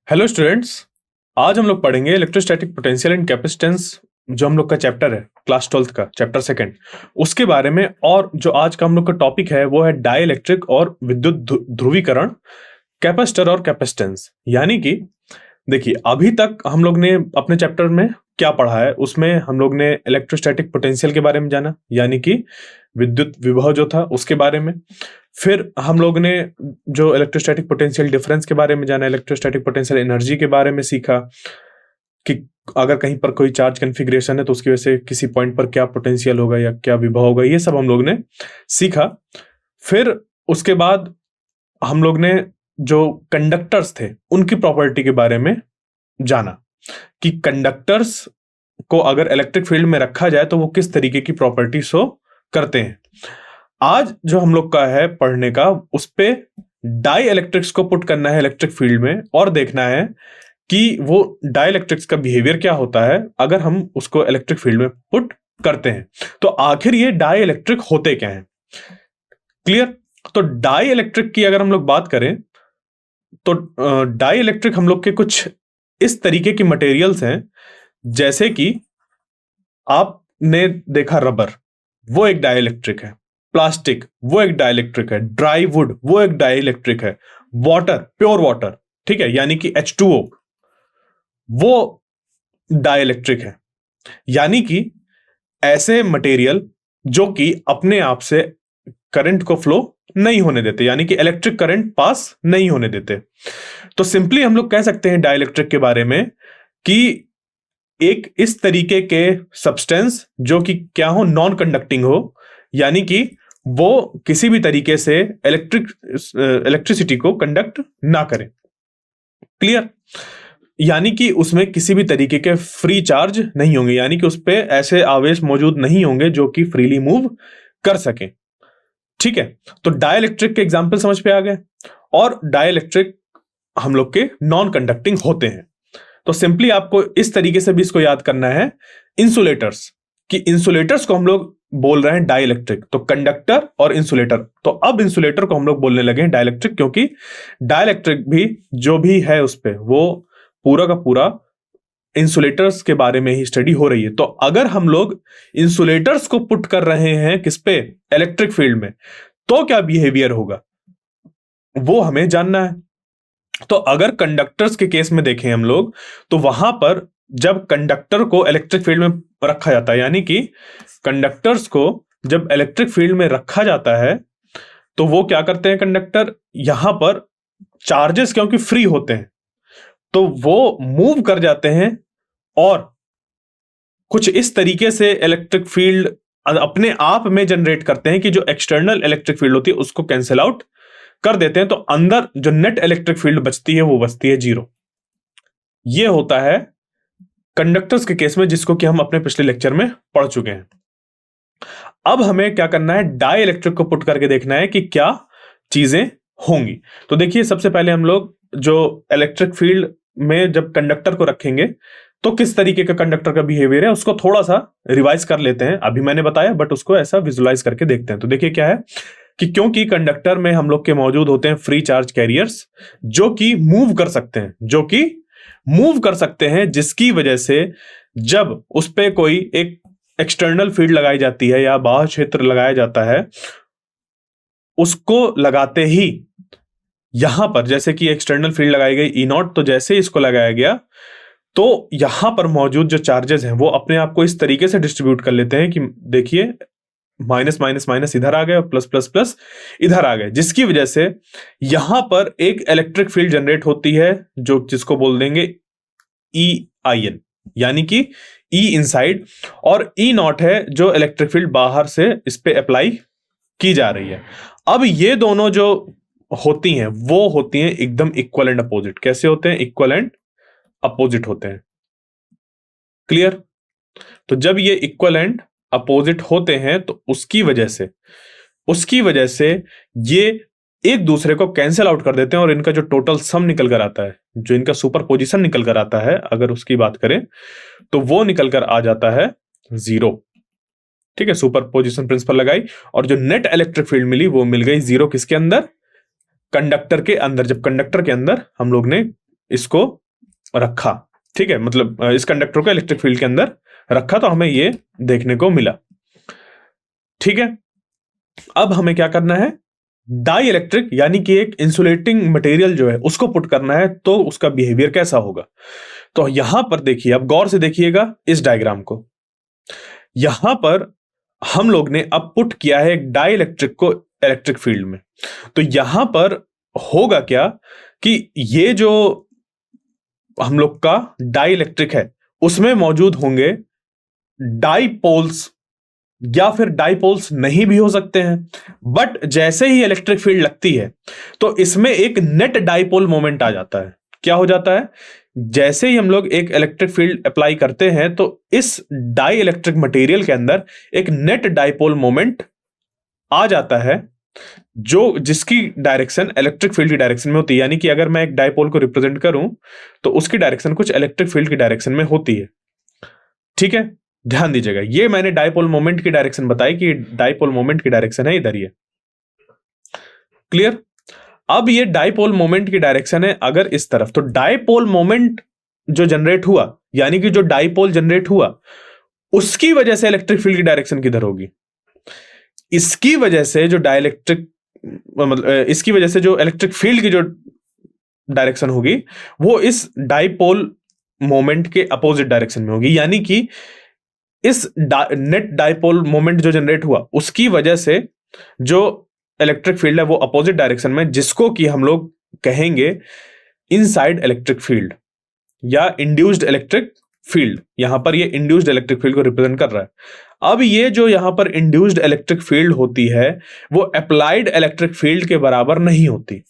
Hello students. आज हम लोग पढ़ेंगे इलेक्ट्रोस्टैटिक पोटेंशियल एंड कैपेसिटेंस, जो हम लोग का चैप्टर है क्लास 12th का चैप्टर सेकंड, उसके बारे में। और जो आज का हम लोग का टॉपिक है वो है डाई इलेक्ट्रिक और विद्युत ध्रुवीकरण, कैपेसिटर और कैपेसिटेंस। यानी कि देखिए, अभी तक हम लोग ने अपने चैप्टर में क्या पढ़ा है, उसमें हम लोग ने इलेक्ट्रोस्टैटिक पोटेंशियल के बारे में जाना, यानी कि विद्युत विभव जो था उसके बारे में। फिर हम लोग ने जो इलेक्ट्रोस्टैटिक पोटेंशियल डिफरेंस के बारे में जाना, इलेक्ट्रोस्टैटिक पोटेंशियल एनर्जी के बारे में सीखा कि अगर कहीं पर कोई चार्ज कन्फिग्रेशन है तो उसकी वजह से किसी पॉइंट पर क्या पोटेंशियल होगा या क्या विभव होगा, ये सब हम लोग ने सीखा। फिर उसके बाद हम लोग ने जो कंडक्टर्स थे उनकी प्रॉपर्टी के बारे में जाना कि कंडक्टर्स को अगर इलेक्ट्रिक फील्ड में रखा जाए तो वो किस तरीके की प्रॉपर्टी शो करते हैं। आज जो हम लोग का है पढ़ने का, उस पे डाई इलेक्ट्रिक्स को पुट करना है इलेक्ट्रिक फील्ड में और देखना है कि वो डाई इलेक्ट्रिक्स का बिहेवियर क्या होता है अगर हम उसको इलेक्ट्रिक फील्ड में पुट करते हैं। तो आखिर ये डाई इलेक्ट्रिक होते क्या हैं? क्लियर? तो डाई इलेक्ट्रिक की अगर हम लोग बात करें तो डाई इलेक्ट्रिक हम लोग के कुछ इस तरीके की मटेरियल्स हैं, जैसे कि आपने देखा रबर, वो एक डाई इलेक्ट्रिक है। प्लास्टिक वो एक डाई इलेक्ट्रिक है। ड्राई वुड वो एक डाई इलेक्ट्रिक है। वाटर, प्योर वाटर, ठीक है, यानी कि H2O, वो डाई इलेक्ट्रिक है। यानी कि ऐसे मटेरियल जो कि अपने आप से करंट को फ्लो नहीं होने देते, यानी कि इलेक्ट्रिक करंट पास नहीं होने देते। तो सिंपली हम लोग कह सकते हैं डाई इलेक्ट्रिक के बारे में कि एक इस तरीके के सब्सटेंस जो कि क्या हो, नॉन कंडक्टिंग हो, यानी कि वो किसी भी तरीके से इलेक्ट्रिसिटी को कंडक्ट ना करे। क्लियर? यानी कि उसमें किसी भी तरीके के फ्री चार्ज नहीं होंगे, यानी कि उस पे ऐसे आवेश मौजूद नहीं होंगे जो कि फ्रीली मूव कर सके। ठीक है, तो डाई इलेक्ट्रिक के एग्जाम्पल समझ पे आ गए। और डाई इलेक्ट्रिक हम लोग के नॉन कंडक्टिंग होते हैं। तो सिंपली आपको इस तरीके से भी इसको याद करना है, इंसुलेटर्स, कि इंसुलेटर्स को हम लोग बोल रहे हैं डाई इलेक्ट्रिक, तो कंडक्टर और इंसुलेटर। तो अब इंसुलेटर को हम लोग बोलने लगे हैं डाई इलेक्ट्रिक, क्योंकि डाई इलेक्ट्रिक भी जो भी है उस पे वो पूरा का पूरा इंसुलेटर्स के बारे में ही स्टडी हो रही है। तो अगर हम लोग इंसुलेटर्स को पुट कर रहे हैं किस पे, इलेक्ट्रिक फील्ड में, तो क्या बिहेवियर होगा वो हमें जानना है। तो अगर कंडक्टर्स के केस में देखें हम लोग, तो वहां पर जब कंडक्टर को इलेक्ट्रिक फील्ड में रखा जाता है, यानी कि कंडक्टर्स को जब इलेक्ट्रिक फील्ड में रखा जाता है तो वो क्या करते हैं कंडक्टर, यहां पर चार्जेस क्योंकि फ्री होते हैं तो वो मूव कर जाते हैं और कुछ इस तरीके से इलेक्ट्रिक फील्ड अपने आप में जनरेट करते हैं कि जो एक्सटर्नल इलेक्ट्रिक फील्ड होती है उसको कैंसिल आउट कर देते हैं। तो अंदर जो नेट इलेक्ट्रिक फील्ड बचती है वो बचती है 0। ये होता है कंडक्टर्स के केस में, जिसको कि हम अपने पिछले लेक्चर में पढ़ चुके हैं। अब हमें क्या करना है, डाई इलेक्ट्रिक को पुट करके देखना है कि क्या चीजें होंगी। तो देखिए, सबसे पहले हम लोग जो इलेक्ट्रिक फील्ड में जब कंडक्टर को रखेंगे तो किस तरीके का कंडक्टर का बिहेवियर है उसको थोड़ा सा रिवाइज कर लेते हैं। अभी मैंने बताया बट उसको ऐसा विजुलाइज करके देखते हैं। तो देखिए क्या है कि क्योंकि कंडक्टर में हम लोग के मौजूद होते हैं फ्री चार्ज कैरियर्स जो कि मूव कर सकते हैं, जिसकी वजह से जब उस पे कोई एक एक्सटर्नल फील्ड लगाई जाती है या बाह्य क्षेत्र लगाया जाता है, उसको लगाते ही यहां पर जैसे कि एक्सटर्नल फील्ड लगाई गई E0, तो जैसे ही इसको लगाया गया तो यहां पर मौजूद जो चार्जेस हैं वो अपने आप को इस तरीके से डिस्ट्रीब्यूट कर लेते हैं कि देखिए माइनस माइनस माइनस इधर आ गए और प्लस प्लस प्लस इधर आ गए, जिसकी वजह से यहां पर एक इलेक्ट्रिक फील्ड जनरेट होती है जो जिसको बोल देंगे EIN, यानी कि E इनसाइड, और E0 है जो इलेक्ट्रिक फील्ड बाहर से इस पे अप्लाई की जा रही है। अब ये दोनों जो होती हैं वो होती हैं एकदम इक्वल एंड अपोजिट। कैसे होते हैं? इक्वल एंड अपोजिट होते हैं। क्लियर? तो जब ये इक्वल एंड अपोजिट होते हैं तो उसकी वजह से ये एक दूसरे को कैंसिल आउट कर देते हैं और इनका जो टोटल सम निकल कर आता है, जो इनका सुपरपोजिशन निकल कर आता है, अगर उसकी बात करें तो वो निकल कर आ जाता है 0। ठीक है, सुपरपोजिशन प्रिंसिपल लगाई और जो नेट इलेक्ट्रिक फील्ड मिली वो मिल गई 0 किसके अंदर? कंडक्टर के अंदर। जब कंडक्टर के अंदर हम लोग ने इसको रखा, ठीक है, मतलब इस कंडक्टर को इलेक्ट्रिक फील्ड के अंदर रखा तो हमें ये देखने को मिला। ठीक है, अब हमें क्या करना है, डाई इलेक्ट्रिक यानी कि एक इंसुलेटिंग मटेरियल जो है उसको पुट करना है, तो उसका बिहेवियर कैसा होगा। तो यहां पर देखिए, अब गौर से देखिएगा इस डायग्राम को। यहां पर हम लोग ने अब पुट किया है एक डाई इलेक्ट्रिक को इलेक्ट्रिक फील्ड में। तो यहां पर होगा क्या कि ये जो हम लोग का डाई इलेक्ट्रिक है उसमें मौजूद होंगे डाईपोल्स, या फिर डाईपोल्स नहीं भी हो सकते हैं, बट जैसे ही इलेक्ट्रिक फील्ड लगती है तो इसमें एक नेट डाईपोल मोमेंट आ जाता है। क्या हो जाता है, जैसे ही हम लोग एक इलेक्ट्रिक फील्ड अप्लाई करते हैं तो इस डाई इलेक्ट्रिक मटेरियल के अंदर एक नेट डाईपोल मोमेंट आ जाता है, जो जिसकी डायरेक्शन इलेक्ट्रिक फील्ड की डायरेक्शन में होती है। यानी कि अगर मैं एक डाईपोल को रिप्रेजेंट करूं तो उसकी डायरेक्शन कुछ इलेक्ट्रिक फील्ड की डायरेक्शन में होती है। ठीक है, ध्यान दीजिएगा, ये मैंने डाईपोल मोमेंट की डायरेक्शन बताई कि डाईपोल मोमेंट की डायरेक्शन है इधर, ये क्लियर। अब ये डाईपोल मोमेंट की डायरेक्शन है अगर इस तरफ, तो डाईपोल मोमेंट जो जनरेट हुआ, यानी कि जो डाईपोल जनरेट हुआ उसकी वजह से इलेक्ट्रिक फील्ड की डायरेक्शन किधर होगी, इसकी वजह से जो डाइलेक्ट्रिक मतलब इसकी वजह से जो इलेक्ट्रिक फील्ड की जो डायरेक्शन होगी वो इस डाईपोल मोमेंट के अपोजिट डायरेक्शन में होगी। यानी कि इस नेट डाईपोल मोमेंट जो जनरेट हुआ उसकी वजह से जो इलेक्ट्रिक फील्ड है वो अपोजिट डायरेक्शन में, जिसको कि हम लोग कहेंगे इनसाइड इलेक्ट्रिक फील्ड या इंड्यूस्ड इलेक्ट्रिक फील्ड। यहां पर ये इंड्यूस्ड इलेक्ट्रिक फील्ड को रिप्रेजेंट कर रहा है। अब ये जो यहां पर इंड्यूस्ड इलेक्ट्रिक फील्ड होती है वो अप्लाइड इलेक्ट्रिक फील्ड के बराबर नहीं होती,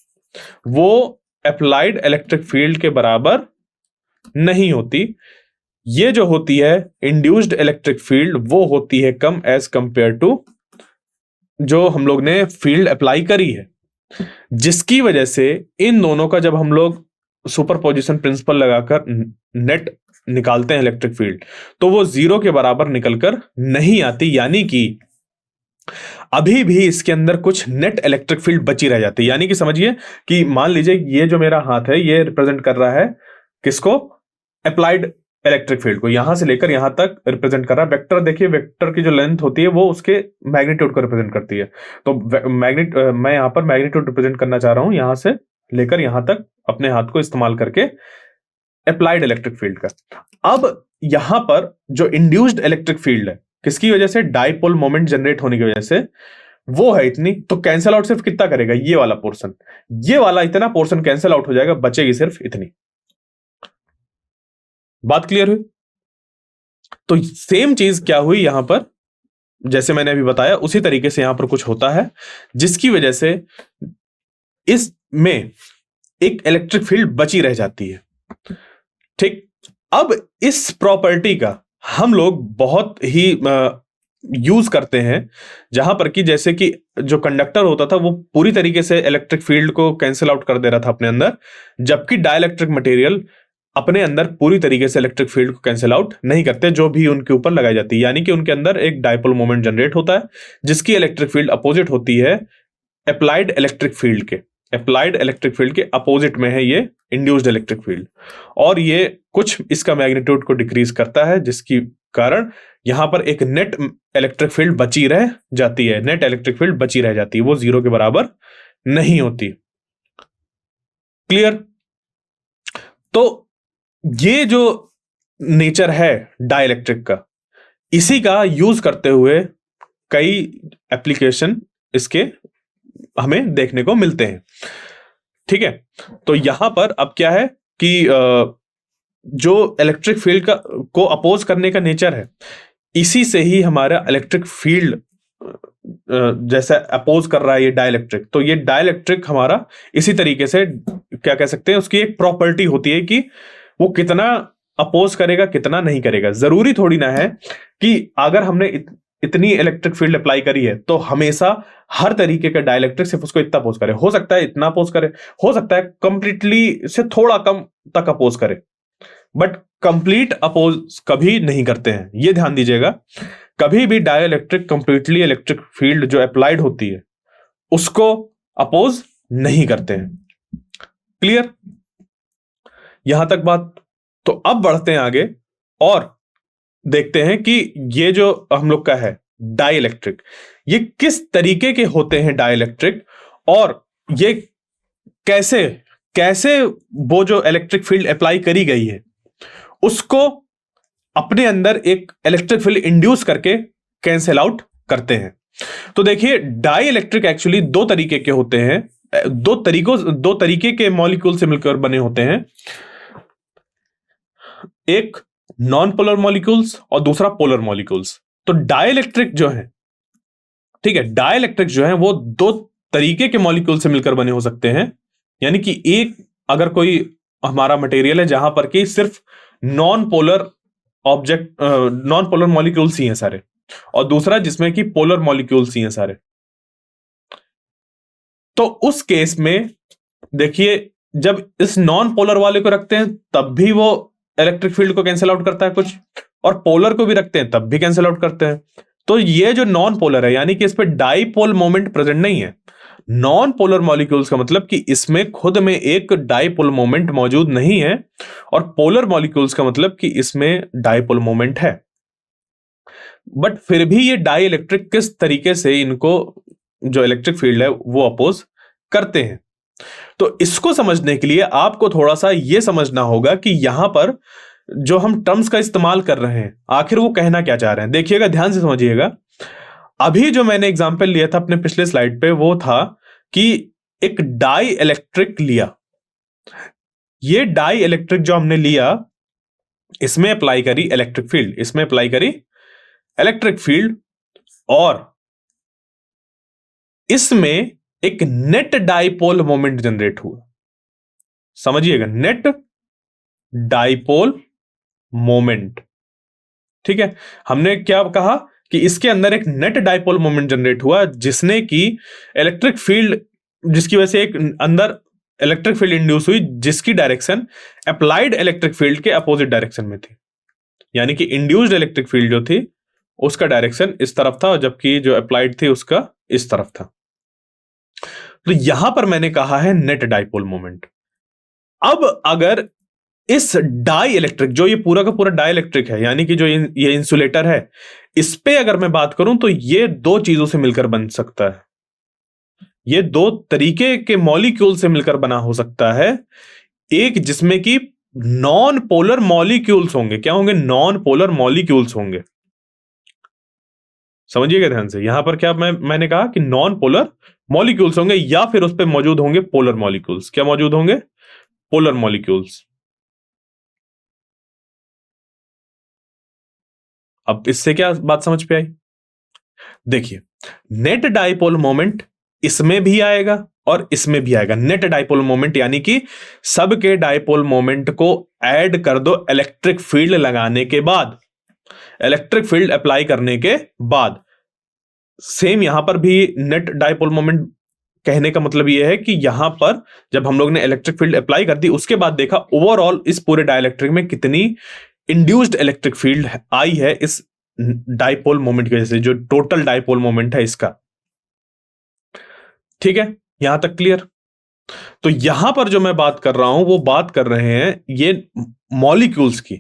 वो अप्लाइड इलेक्ट्रिक फील्ड के बराबर नहीं होती। ये जो होती है इंड्यूस्ड इलेक्ट्रिक फील्ड वो होती है कम एज कंपेयर टू जो हम लोग ने फील्ड अप्लाई करी है, जिसकी वजह से इन दोनों का जब हम लोग सुपरपोजिशन प्रिंसिपल लगाकर नेट निकालते हैं इलेक्ट्रिक फील्ड तो वो जीरो के बराबर निकलकर नहीं आती। यानी कि अभी भी इसके अंदर कुछ नेट इलेक्ट्रिक फील्ड बची रह जाती है। यानी कि समझिए कि मान लीजिए ये जो मेरा हाथ है ये रिप्रेजेंट कर रहा है किसको, अप्लाइड इलेक्ट्रिक फील्ड को, यहां से लेकर यहां तक रिप्रेजेंट कर रहा है। वेक्टर देखिए, वेक्टर की जो लेंथ होती है वो उसके मैग्नीट्यूड को रिप्रेजेंट करती है। तो मैं यहां पर मैग्नीट्यूड रिप्रेजेंट करना चाह रहा हूं, यहां से लेकर यहां तक अपने हाथ को इस्तेमाल करके अप्लाइड इलेक्ट्रिक फील्ड का। अब यहां पर जो इंड्यूस्ड इलेक्ट्रिक फील्ड है किसकी वजह से, डाइपोल मोमेंट जनरेट होने की वजह से, वो है इतनी। तो कैंसिल आउट सिर्फ कितना करेगा, ये वाला पोर्शन, ये वाला इतना पोर्शन कैंसिल आउट हो जाएगा, बचेगी सिर्फ इतनी। बात क्लियर हुई। तो सेम चीज क्या हुई यहां पर, जैसे मैंने अभी बताया उसी तरीके से यहां पर कुछ होता है जिसकी वजह से इसमें एक इलेक्ट्रिक फील्ड बची रह जाती है। ठीक, अब इस प्रॉपर्टी का हम लोग बहुत ही यूज करते हैं जहां पर कि जैसे कि जो कंडक्टर होता था वो पूरी तरीके से इलेक्ट्रिक फील्ड को कैंसिल आउट कर दे रहा था अपने अंदर, जबकि डाइलेक्ट्रिक मटेरियल अपने अंदर पूरी तरीके से इलेक्ट्रिक फील्ड को कैंसिल आउट नहीं करते जो भी उनके ऊपर लगाई जाती है। यानी कि उनके अंदर एक डाइपोल मोमेंट जनरेट होता है जिसकी इलेक्ट्रिक फील्ड अपोजिट होती है अप्लाइड इलेक्ट्रिक फील्ड के। अप्लाइड इलेक्ट्रिक फील्ड के अपोजिट में है ये इंड्यूस्ड इलेक्ट्रिक फील्ड, और ये कुछ इसका मैग्नीट्यूड को डिक्रीज करता है जिसकी कारण यहां पर एक नेट इलेक्ट्रिक फील्ड बची रह जाती है। नेट इलेक्ट्रिक फील्ड बची रह जाती है, वो जीरो के बराबर नहीं होती। क्लियर। तो ये जो नेचर है डाइलेक्ट्रिक का, इसी का यूज करते हुए कई एप्लीकेशन इसके हमें देखने को मिलते हैं। ठीक है, तो यहां पर अब क्या है कि जो इलेक्ट्रिक फील्ड का को अपोज करने का नेचर है, इसी से ही हमारा इलेक्ट्रिक फील्ड जैसे अपोज कर रहा है ये डाइलेक्ट्रिक, तो ये डाइलेक्ट्रिक हमारा इसी तरीके से क्या कह सकते हैं, उसकी एक प्रॉपर्टी होती है कि वो कितना अपोज करेगा कितना नहीं करेगा। जरूरी थोड़ी ना है कि अगर हमने इतनी इलेक्ट्रिक फील्ड अप्लाई करी है तो हमेशा हर तरीके का डाइलेक्ट्रिक सिर्फ उसको इतना अपोज करे। हो सकता है इतना अपोज करे, हो सकता है कंप्लीटली से थोड़ा कम तक अपोज करे, बट कंप्लीट अपोज कभी नहीं करते हैं। ये ध्यान दीजिएगा, कभी भी डाइलेक्ट्रिक कंप्लीटली इलेक्ट्रिक फील्ड जो अप्लाइड होती है उसको अपोज नहीं करते हैं। क्लियर। यहां तक बात। तो अब बढ़ते हैं आगे और देखते हैं कि ये जो हम लोग का है डाई इलेक्ट्रिक, ये किस तरीके के होते हैं डाई इलेक्ट्रिक, और ये कैसे कैसे वो जो इलेक्ट्रिक फील्ड अप्लाई करी गई है उसको अपने अंदर एक इलेक्ट्रिक फील्ड इंड्यूस करके कैंसिल आउट करते हैं। तो देखिए, डाई इलेक्ट्रिक एक्चुअली दो तरीके के होते हैं, दो तरीके के मॉलिक्यूल से मिलकर बने होते हैं। एक नॉन पोलर मॉलिक्यूल्स और दूसरा पोलर मॉलिक्यूल्स। तो डाई इलेक्ट्रिक जो है, ठीक है, डाई इलेक्ट्रिक जो है वो दो तरीके के मॉलिक्यूल से मिलकर बने हो सकते हैं। यानी कि एक, अगर कोई हमारा मटेरियल है जहां पर कि सिर्फ non polar non polar molecules ही हैं सारे, और दूसरा जिसमें कि पोलर मॉलिक्यूल्स ही हैं सारे। तो उस केस में देखिए, जब इस नॉन पोलर वाले को रखते हैं तब भी वो इलेक्ट्रिक फील्ड को कैंसिल आउट करता है कुछ, और पोलर को भी रखते हैं तब भी कैंसिल आउट करते हैं। तो ये जो नॉन पोलर है, यानी कि इस पे डाईपोल मोमेंट प्रेजेंट नहीं है। नॉन पोलर मॉलिक्यूल्स का मतलब कि इसमें खुद में एक डाईपोल मोमेंट मौजूद नहीं है, और पोलर मॉलिक्यूल्स का मतलब कि इसमें डाईपोल मोमेंट है। बट फिर भी ये डाई इलेक्ट्रिक किस तरीके से इनको जो इलेक्ट्रिक फील्ड है वो अपोज करते हैं। तो इसको समझने के लिए आपको थोड़ा सा ये समझना होगा कि यहां पर जो हम टर्म्स का इस्तेमाल कर रहे हैं आखिर वो कहना क्या चाह रहे हैं। देखिएगा, ध्यान से समझिएगा। अभी जो मैंने एग्जांपल लिया था अपने पिछले स्लाइड पे, वो था कि एक डाई इलेक्ट्रिक लिया। ये डाई इलेक्ट्रिक जो हमने लिया, इसमें अप्लाई करी इलेक्ट्रिक फील्ड, इसमें अप्लाई करी इलेक्ट्रिक फील्ड, और इसमें एक नेट डाइपोल मोमेंट जनरेट हुआ। समझिएगा, नेट डाइपोल मोमेंट। ठीक है, हमने क्या कहा कि इसके अंदर एक नेट डाइपोल मोमेंट जनरेट हुआ, जिसने की इलेक्ट्रिक फील्ड, जिसकी वजह से एक अंदर इलेक्ट्रिक फील्ड इंड्यूस हुई, जिसकी डायरेक्शन अप्लाइड इलेक्ट्रिक फील्ड के अपोजिट डायरेक्शन में थी। यानी कि इंड्यूस्ड इलेक्ट्रिक फील्ड जो थी उसका डायरेक्शन इस तरफ था, जबकि जो अप्लाइड थी उसका इस तरफ था। तो यहां पर मैंने कहा है नेट डाइपोल मोमेंट। अब अगर इस डाई इलेक्ट्रिक, जो ये पूरा का पूरा डाई इलेक्ट्रिक है, यानी कि जो ये इंसुलेटर है, इस पे अगर मैं बात करूं तो ये दो चीजों से मिलकर बन सकता है। ये दो तरीके के मॉलिक्यूल से मिलकर बना हो सकता है। एक जिसमें कि नॉन पोलर मॉलिक्यूल्स होंगे। क्या होंगे? नॉन पोलर मॉलिक्यूल्स होंगे। समझिएगा ध्यान से, यहां पर क्या मैंने कहा कि नॉन पोलर मॉलिक्यूल्स होंगे, या फिर उस पर मौजूद होंगे पोलर मॉलिक्यूल्स। क्या मौजूद होंगे? Polar molecules. अब इससे क्या बात समझ पे आई? देखिए, नेट डाइपोल मोमेंट इसमें भी आएगा और इसमें भी आएगा। नेट डाइपोल मोमेंट यानी कि सबके डाइपोल मोमेंट को ऐड कर दो इलेक्ट्रिक फील्ड लगाने के बाद, इलेक्ट्रिक फील्ड अप्लाई करने के बाद। सेम यहां पर भी नेट डाइपोल मोमेंट कहने का मतलब यह है कि यहां पर जब हम लोग ने इलेक्ट्रिक फील्ड अप्लाई कर दी, उसके बाद देखा ओवरऑल इस पूरे डाइलेक्ट्रिक में कितनी इंड्यूस्ड इलेक्ट्रिक फील्ड आई है इस डाइपोल मोमेंट की वजह से, जो टोटल डाइपोल मोमेंट है इसका। ठीक है, यहां तक क्लियर? तो यहां पर जो मैं बात कर रहा हूं वो बात कर रहे हैं ये मॉलिक्यूल्स की।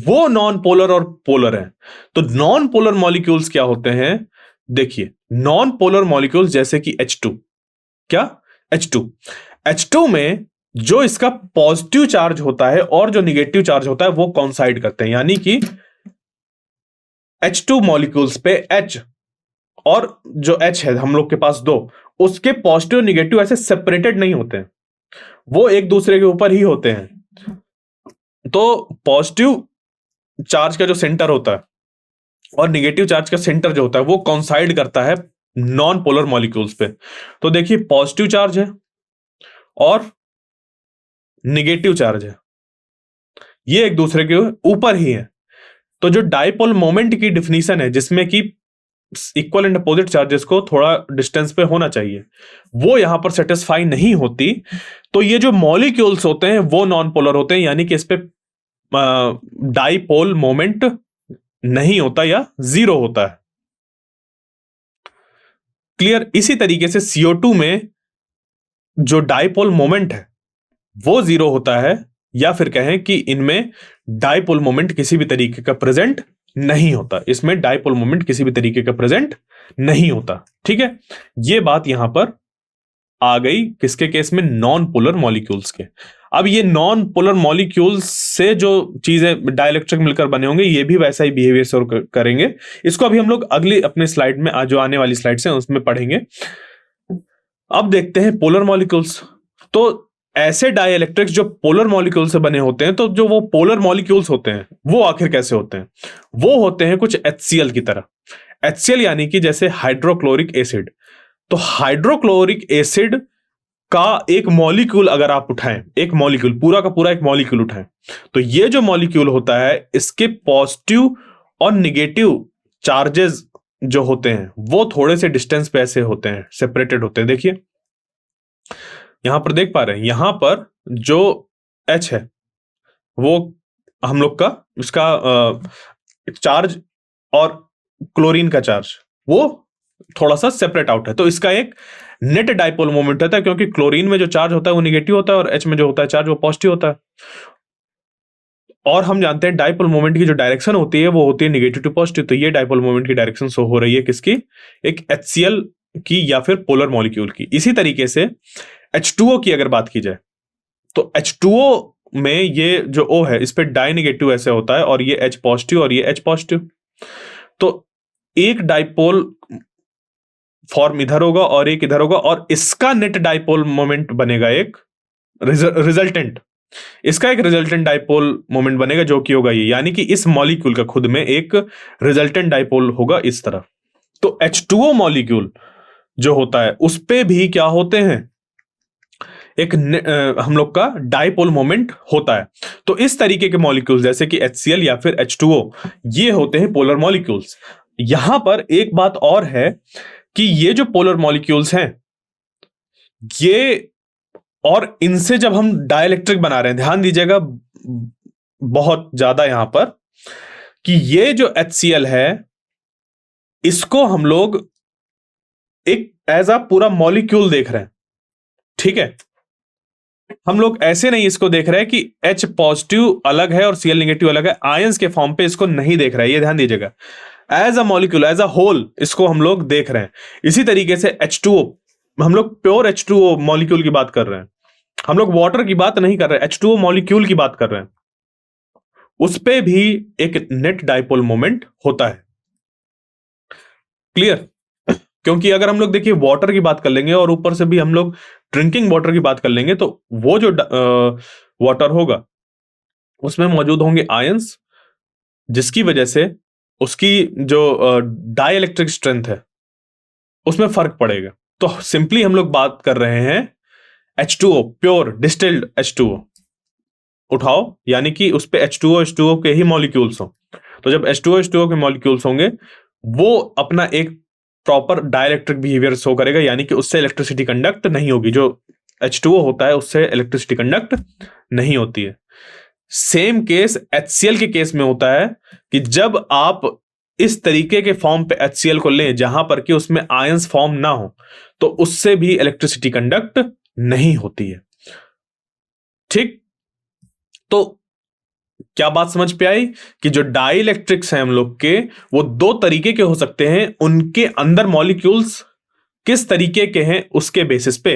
वो नॉन पोलर और पोलर हैं। तो नॉन पोलर मॉलिक्यूल्स क्या होते हैं? देखिए, नॉन पोलर मॉलिक्यूल्स जैसे कि H2। क्या? H2। H2 में जो इसका पॉजिटिव चार्ज होता है और जो निगेटिव चार्ज होता है वो कॉन्साइड करते हैं। यानी कि H2 मॉलिक्यूल्स पे H और जो H है हम लोग के पास दो, उसके पॉजिटिव निगेटिव ऐसे सेपरेटेड नहीं होते हैं, वो एक दूसरे के ऊपर ही होते हैं। तो पॉजिटिव चार्ज का जो सेंटर होता है और निगेटिव चार्ज का सेंटर जो होता है वो कॉन्साइड करता है नॉन पोलर मॉलिक्यूल्स पे। तो देखिए, पॉजिटिव चार्ज है और निगेटिव चार्ज है, ये एक दूसरे के ऊपर ही है। तो जो डाइपोल मोमेंट की डिफिनीशन है, जिसमें कि इक्वल एंड अपोजिट चार्जेस को थोड़ा डिस्टेंस पे होना चाहिए, वो यहां पर सेटिस्फाई नहीं होती। तो ये जो मॉलिक्यूल्स होते हैं वो नॉन पोलर होते हैं, यानी कि इस पे डाइपोल मोमेंट नहीं होता या जीरो होता है। क्लियर? इसी तरीके से CO2 में जो डाइपोल मोमेंट है वो जीरो होता है, या फिर कहें कि इनमें डाइपोल मोमेंट किसी भी तरीके का प्रेजेंट नहीं होता, इसमें डाइपोल मोमेंट किसी भी तरीके का प्रेजेंट नहीं होता। ठीक है, ये बात यहां पर आ गई किसके केस में, नॉन पोलर मॉलिक्यूल्स के। अब ये नॉन पोलर मॉलिक्यूल्स से जो चीजें डाइलेक्ट्रिक मिलकर बने होंगे ये भी वैसा ही बिहेवियर शो करेंगे। इसको अभी हम लोग अगली अपने स्लाइड में, जो आने वाली स्लाइड्स हैं उसमें पढ़ेंगे। अब देखते हैं पोलर मॉलिक्यूल्स। तो ऐसे डाइलेक्ट्रिक्स जो पोलर मॉलिक्यूल से बने होते हैं, तो जो वो पोलर मॉलिक्यूल्स होते हैं वो आखिर कैसे होते हैं? वो होते हैं कुछ HCl की तरह। HCl यानी कि जैसे हाइड्रोक्लोरिक एसिड। तो हाइड्रोक्लोरिक एसिड का एक मॉलिक्यूल अगर आप उठाएं, एक मॉलिक्यूल पूरा का पूरा एक मॉलिक्यूल उठाएं, तो ये जो मॉलिक्यूल होता है इसके पॉजिटिव और निगेटिव चार्जेस जो होते हैं वो थोड़े से डिस्टेंस पे ऐसे होते हैं, सेपरेटेड होते हैं। देखिए यहां पर देख पा रहे हैं, यहां पर जो H है वो हम लोग का उसका चार्ज और क्लोरीन का चार्ज वो थोड़ा सा सेपरेट आउट है। तो इसका एक नेट डाइपोल मोमेंट होता है, क्योंकि क्लोरीन में जो चार्ज होता है वो निगेटिव होता है और H में जो होता है चार्ज वो पॉजिटिव होता है। और हम जानते हैं डाइपोल मोमेंट की जो डायरेक्शन होती है वो होती है निगेटिव टू पॉजिटिव। तो ये डाइपोल मोमेंट की डायरेक्शन शो हो रही है किसकी, एक HCl की या फिर पोलर मॉलिक्यूल की। इसी तरीके से H2O की अगर बात की जाए तो H2O में ये जो O है इस पे डाई नेगेटिव ऐसे होता है और ये H पॉजिटिव और ये H पॉजिटिव। तो एक डाइपोल फॉर्म इधर होगा और एक इधर होगा और इसका नेट डाइपोल मोमेंट बनेगा एक रिजल्टेंट, इसका एक रिजल्टेंट डाइपोल मोमेंट बनेगा जो कि होगा ये, यानी कि इस मॉलिक्यूल का खुद में एक रिजल्टेंट डाइपोल होगा इस तरह। तो H2O मॉलिक्यूल जो होता है उस पे भी क्या होते हैं, एक हम लोग का डाइपोल मोमेंट होता है। तो इस तरीके के मॉलिक्यूल्स जैसे कि HCl या फिर H2O ये होते हैं पोलर मॉलिक्यूल्स। यहां पर एक बात और है कि ये जो पोलर मॉलिक्यूल्स हैं ये, और इनसे जब हम डाइलेक्ट्रिक बना रहे हैं, ध्यान दीजिएगा बहुत ज्यादा यहां पर, कि ये जो HCl है इसको हम लोग एक एज अ पूरा मॉलिक्यूल देख रहे हैं। ठीक है, हम लोग ऐसे नहीं इसको देख रहे हैं कि H पॉजिटिव अलग है और Cl नेगेटिव अलग है, आयंस के फॉर्म पे इसको नहीं देख रहे हैं, ये ध्यान दीजिएगा। As a molecule, as a whole इसको हम लोग देख रहे हैं। इसी तरीके से H2O, हम लोग प्योर H2O मॉलिक्यूल की बात कर रहे हैं, हम लोग वाटर की बात नहीं कर रहे, H2O मॉलिक्यूल की बात कर रहे हैं। उस पे भी एक नेट डाइपोल मोमेंट होता है। क्लियर? क्योंकि अगर हम लोग देखिए वाटर की बात कर लेंगे और ऊपर से भी हम लोग ड्रिंकिंग वाटर की बात कर लेंगे, तो वो जो वाटर होगा उसमें मौजूद होंगे आयंस, जिसकी वजह से उसकी जो डाई इलेक्ट्रिक स्ट्रेंथ है उसमें फर्क पड़ेगा। तो सिंपली हम लोग बात कर रहे हैं H2O, प्योर डिस्टिल्ड H2O उठाओ, यानी कि उस पे H2O के ही मॉलिक्यूल्स हो। तो जब H2O के मॉलिक्यूल्स होंगे वो अपना एक प्रॉपर डाइलेक्ट्रिक बिहेवियर शो करेगा, यानी कि उससे इलेक्ट्रिसिटी कंडक्ट नहीं होगी। जो H2O होता है उससे इलेक्ट्रिसिटी कंडक्ट नहीं होती है। सेम केस HCl के केस में होता है कि जब आप इस तरीके के फॉर्म पे HCl को लें जहां पर कि उसमें आयंस फॉर्म ना हो, तो उससे भी इलेक्ट्रिसिटी कंडक्ट नहीं होती है। ठीक, तो क्या बात समझ पे आई कि जो डाइलेक्ट्रिक्स हैं हम लोग के, वो दो तरीके के हो सकते हैं, उनके अंदर मॉलिक्यूल्स किस तरीके के हैं उसके बेसिस पे।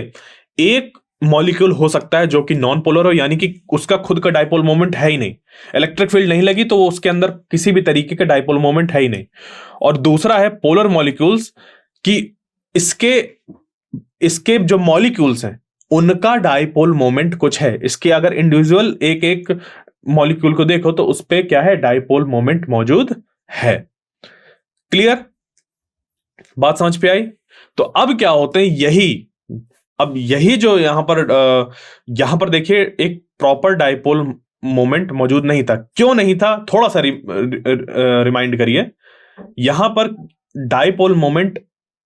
एक मॉलिक्यूल हो सकता है जो कि नॉन पोलर हो, यानी कि उसका खुद का डाइपोल मोमेंट है ही नहीं, इलेक्ट्रिक फील्ड नहीं लगी तो वो उसके अंदर किसी भी तरीके का डाइपोल मोमेंट है ही नहीं। और दूसरा है पोलर मॉलिक्यूल्स कि इसके इसके जो मॉलिक्यूल्स हैं उनका डाइपोल मोमेंट कुछ है, इसके अगर इंडिविजुअल एक एक मॉलिक्यूल को देखो तो उस पे क्या है, डाइपोल मोमेंट मौजूद है। क्लियर? बात समझ पे आई? तो अब क्या होते हैं, अब यही जो यहां पर देखिए एक प्रॉपर डाइपोल मोमेंट मौजूद नहीं था। क्यों नहीं था, थोड़ा सा रिमाइंड करिए। यहां पर डाइपोल मोमेंट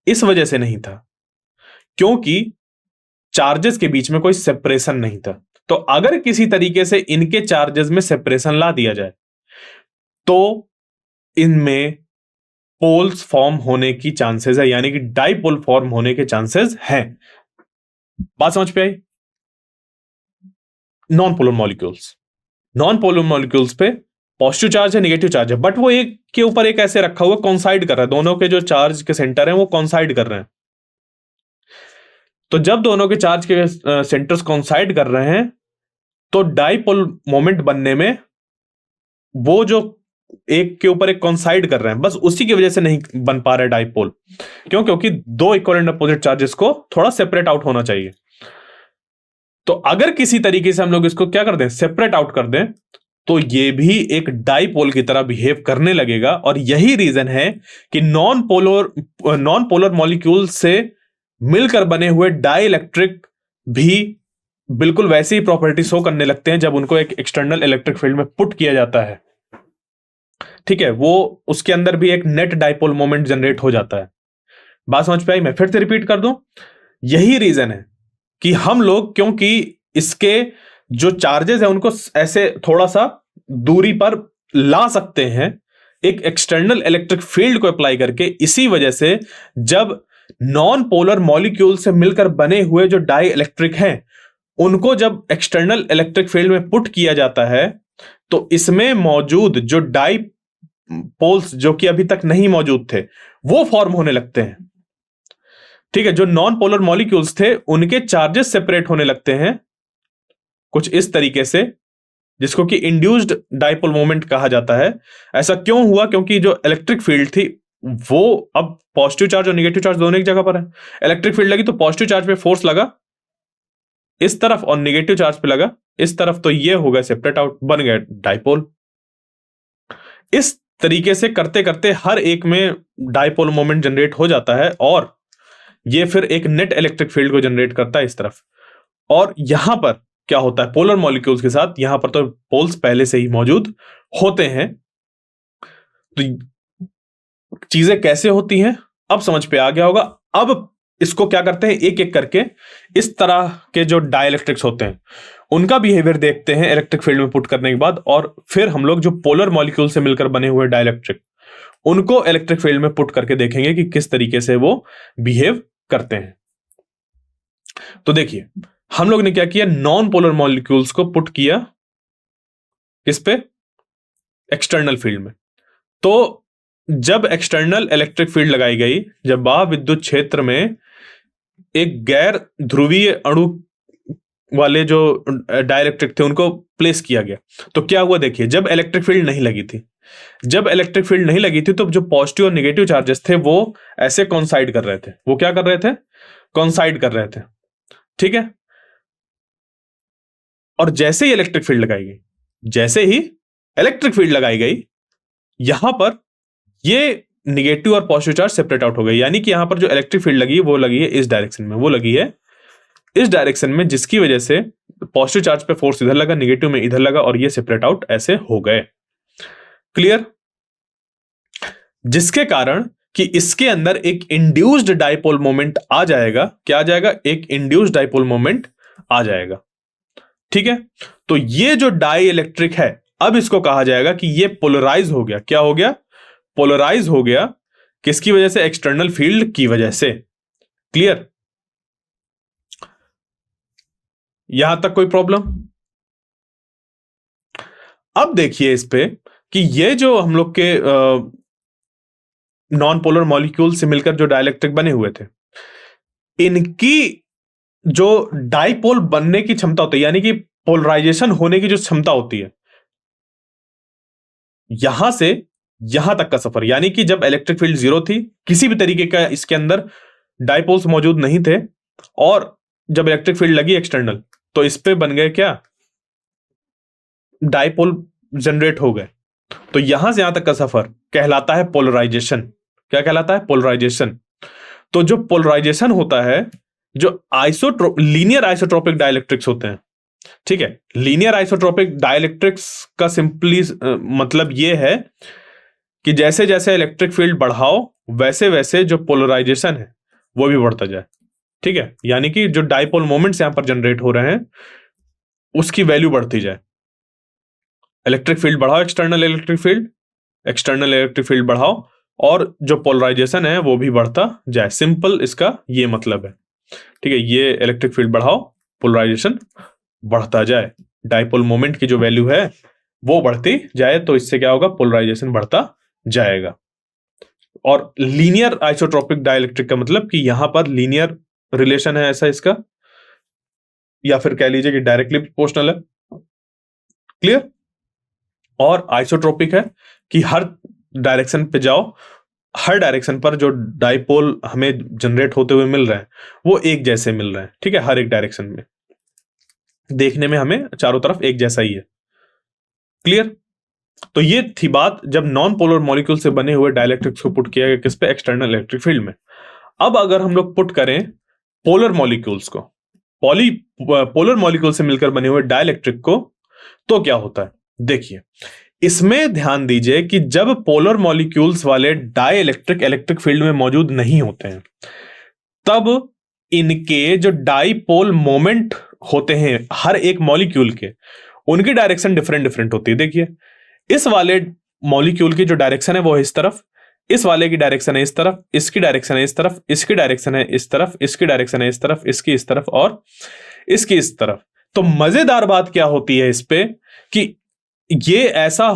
इस वजह से नहीं था क्योंकि चार्जेस के बीच में कोई सेपरेशन नहीं था। तो अगर किसी तरीके से इनके चार्जेस में सेपरेशन ला दिया जाए तो इनमें पोल्स फॉर्म होने की चांसेस है, यानी कि डाइपोल फॉर्म होने के चांसेस हैं। बात समझ पे आई? Non polar molecules non polar molecules पे पॉजिटिव चार्ज है, नेगेटिव चार्ज है, बट वो एक के ऊपर एक ऐसे रखा हुआ कॉन्साइड कर रहा है, दोनों के जो चार्ज के सेंटर हैं वो कॉन्साइड कर रहे हैं। तो जब दोनों के चार्ज के सेंटर्स कॉन्साइड कर रहे हैं तो डाइपोल मोमेंट बनने में वो जो एक के ऊपर एक कॉन्साइड कर रहे हैं, बस उसी की वजह से नहीं बन पा रहा है डाइपोल। क्यों? क्योंकि दो इक्वल एंड अपोजिट चार्जेस को थोड़ा सेपरेट आउट होना चाहिए। तो अगर किसी तरीके से हम लोग इसको क्या कर दें, सेपरेट आउट कर दें, तो ये भी एक डाइपोल की तरह बिहेव करने लगेगा। और यही रीजन है कि नॉन पोलर मॉलिक्यूल से मिलकर बने हुए डाइइलेक्ट्रिक भी बिल्कुल वैसी ही प्रॉपर्टी शो करने लगते हैं जब उनको एक एक्सटर्नल इलेक्ट्रिक फील्ड में पुट किया जाता है। ठीक है, वो उसके अंदर भी एक नेट डाइपोल मोमेंट जनरेट हो जाता है। बात समझ पे आई? मैं फिर से रिपीट कर दूं, यही रीजन है कि हम लोग, क्योंकि इसके जो चार्जेस है उनको ऐसे थोड़ा सा दूरी पर ला सकते हैं एक एक्सटर्नल इलेक्ट्रिक फील्ड को अप्लाई करके, इसी वजह से जब नॉन पोलर मॉलिक्यूल से मिलकर बने हुए जो डाई इलेक्ट्रिक हैं उनको जब एक्सटर्नल इलेक्ट्रिक फील्ड में पुट किया जाता है तो इसमें मौजूद जो डाई पोल्स जो कि अभी तक नहीं मौजूद थे वो फॉर्म होने लगते हैं। ठीक है, जो नॉन पोलर मॉलिक्यूल्स थे उनके चार्जेस सेपरेट होने लगते हैं कुछ इस तरीके से, जिसको कि इंड्यूस्ड डाइपोल मोमेंट कहा जाता है। ऐसा क्यों हुआ? क्योंकि जो इलेक्ट्रिक फील्ड थी वो अब पॉजिटिव चार्ज और नेगेटिव चार्ज दोनों एक जगह पर है। इलेक्ट्रिक फील्ड लगी तो पॉजिटिव चार्ज पे फोर्स लगा इस तरफ और नेगेटिव चार्ज पे लगा इस तरफ, तो ये हो गया सेपरेट आउट, बन गया डाइपोल। इस तरीके से करते करते हर एक में डाइपोल मोमेंट जनरेट हो जाता है और ये फिर एक नेट इलेक्ट्रिक फील्ड को जनरेट करता है इस तरफ। और यहां पर क्या होता है पोलर मॉलिक्यूल्स के साथ, यहां पर तो पोल्स पहले से ही मौजूद होते हैं। तो चीजें कैसे होती हैं अब समझ पे आ गया होगा। अब इसको क्या करते हैं, एक एक करके इस तरह के जो डाइइलेक्ट्रिक्स होते हैं उनका बिहेवियर देखते हैं इलेक्ट्रिक फील्ड में पुट करने के बाद, और फिर हम लोग जो पोलर मॉलिक्यूल से मिलकर बने हुए डाइइलेक्ट्रिक उनको इलेक्ट्रिक फील्ड में पुट करके देखेंगे कि किस तरीके से वो बिहेव करते हैं। तो देखिए हम लोग ने क्या किया, नॉन पोलर मॉलिक्यूल्स को पुट किया किस पे, एक्सटर्नल फील्ड में। तो जब एक्सटर्नल इलेक्ट्रिक फील्ड लगाई गई, जब बाह्य विद्युत क्षेत्र में एक गैर ध्रुवीय अणु वाले जो डाइइलेक्ट्रिक थे उनको प्लेस किया गया, तो क्या हुआ देखिए, जब इलेक्ट्रिक फील्ड नहीं लगी थी, जब इलेक्ट्रिक फील्ड नहीं लगी थी तो जो पॉजिटिव और नेगेटिव चार्जेस थे वो ऐसे कॉन्साइड कर रहे थे। वो क्या कर रहे थे, कॉन्साइड कर रहे थे। ठीक है, और जैसे ही इलेक्ट्रिक फील्ड लगाई गई, जैसे ही इलेक्ट्रिक फील्ड लगाई गई, यहां पर ये नेगेटिव और पॉजिटिव चार्ज सेपरेट आउट हो गए। यानी कि यहां पर जो इलेक्ट्रिक फील्ड लगी वो लगी है इस डायरेक्शन में, वो लगी है इस डायरेक्शन में, जिसकी वजह से पॉजिटिव चार्ज पे फोर्स इधर लगा, नेगेटिव में इधर लगा और ये सेपरेट आउट ऐसे हो गए। क्लियर? जिसके कारण कि इसके अंदर एक इंड्यूस्ड डाइपोल मोमेंट आ जाएगा। क्या आ जाएगा? एक इंड्यूस्ड डाइपोल मोमेंट आ जाएगा। ठीक है, तो ये जो डाई इलेक्ट्रिक है अब इसको कहा जाएगा कि ये पोलराइज हो गया। क्या हो गया? पोलराइज हो गया। किसकी वजह से? एक्सटर्नल फील्ड की वजह से। क्लियर? यहां तक कोई प्रॉब्लम? अब देखिए इस पे कि ये जो हम लोग के नॉन पोलर मॉलिक्यूल से मिलकर जो डाइइलेक्ट्रिक बने हुए थे, इनकी जो डाइपोल बनने की क्षमता होती है, यानी कि पोलराइजेशन होने की जो क्षमता होती है, यहां से यहां तक का सफर, यानी कि जब इलेक्ट्रिक फील्ड जीरो थी, किसी भी तरीके का इसके अंदर डाइपोल्स मौजूद नहीं थे, और जब इलेक्ट्रिक फील्ड लगी एक्सटर्नल तो इस पे बन गए क्या, डाइपोल जनरेट हो गए। तो यहां से यहां तक का सफर कहलाता है पोलराइजेशन। क्या कहलाता है? पोलराइजेशन। तो जो पोलराइजेशन होता है, जो लीनियर आइसोट्रोपिक डाइइलेक्ट्रिक्स होते हैं, ठीक है, लीनियर आइसोट्रोपिक डाइइलेक्ट्रिक्स का सिंपली मतलब यह है कि जैसे जैसे इलेक्ट्रिक फील्ड बढ़ाओ वैसे वैसे जो पोलराइजेशन है वो भी बढ़ता जाए। ठीक है, यानी कि जो डाइपोल मोमेंट्स यहां पर जनरेट हो रहे हैं उसकी वैल्यू बढ़ती जाए। इलेक्ट्रिक फील्ड बढ़ाओ, एक्सटर्नल इलेक्ट्रिक फील्ड बढ़ाओ और जो पोलराइजेशन है वो भी बढ़ता जाए। सिंपल इसका ये मतलब है। ठीक है, ये इलेक्ट्रिक फील्ड बढ़ाओ, पोलराइजेशन बढ़ता जाए। डाइपोल मोमेंट की जो वैल्यू है वो बढ़ती जाए, तो इससे क्या होगा, पोलराइजेशन बढ़ता जाएगा। और लीनियर आइसोट्रोपिक डाइलेक्ट्रिक का मतलब कि यहां पर लीनियर रिलेशन है ऐसा इसका, या फिर कह लीजिए कि डायरेक्टली प्रोपोर्शनल है। क्लियर। और आइसोट्रोपिक है कि हर डायरेक्शन पे जाओ, हर डायरेक्शन पर जो डाइपोल हमें जनरेट होते हुए मिल रहे हैं वो एक जैसे मिल रहे हैं। ठीक है, हर एक डायरेक्शन में देखने में हमें चारों तरफ एक जैसा ही है। क्लियर। तो ये थी बात जब नॉन पोलर मॉलिक्यूल से बने हुए डाइलेक्ट्रिक्स को पुट किया गया किस पे, एक्सटर्नल इलेक्ट्रिक फील्ड में। अब अगर हम लोग पुट करें पोलर मॉलिक्यूल्स को पोलर मॉलिक्यूल से मिलकर बने हुए डाइलेक्ट्रिक को, तो क्या होता है देखिए। इसमें ध्यान दीजिए कि जब पोलर मॉलिक्यूल्स वाले डाइलेक्ट्रिक इलेक्ट्रिक फील्ड में मौजूद नहीं होते हैं, तब इनके जो डाइपोल मोमेंट होते हैं हर एक मॉलिक्यूल के, उनकी डायरेक्शन डिफरेंट डिफरेंट होती है। देखिए, इस वाले मॉलिक्यूल की जो डायरेक्शन है वो है इस तरफ, इस वाले की डायरेक्शन है इस तरफ, इसकी डायरेक्शन है इस तरफ, इसकी डायरेक्शन है इस तरफ, इसकी डायरेक्शन है इस तरफ, इसकी इस तरफ और इसकी इस तरफ। तो मजेदार बात क्या होती है इस पे कि ये ऐसा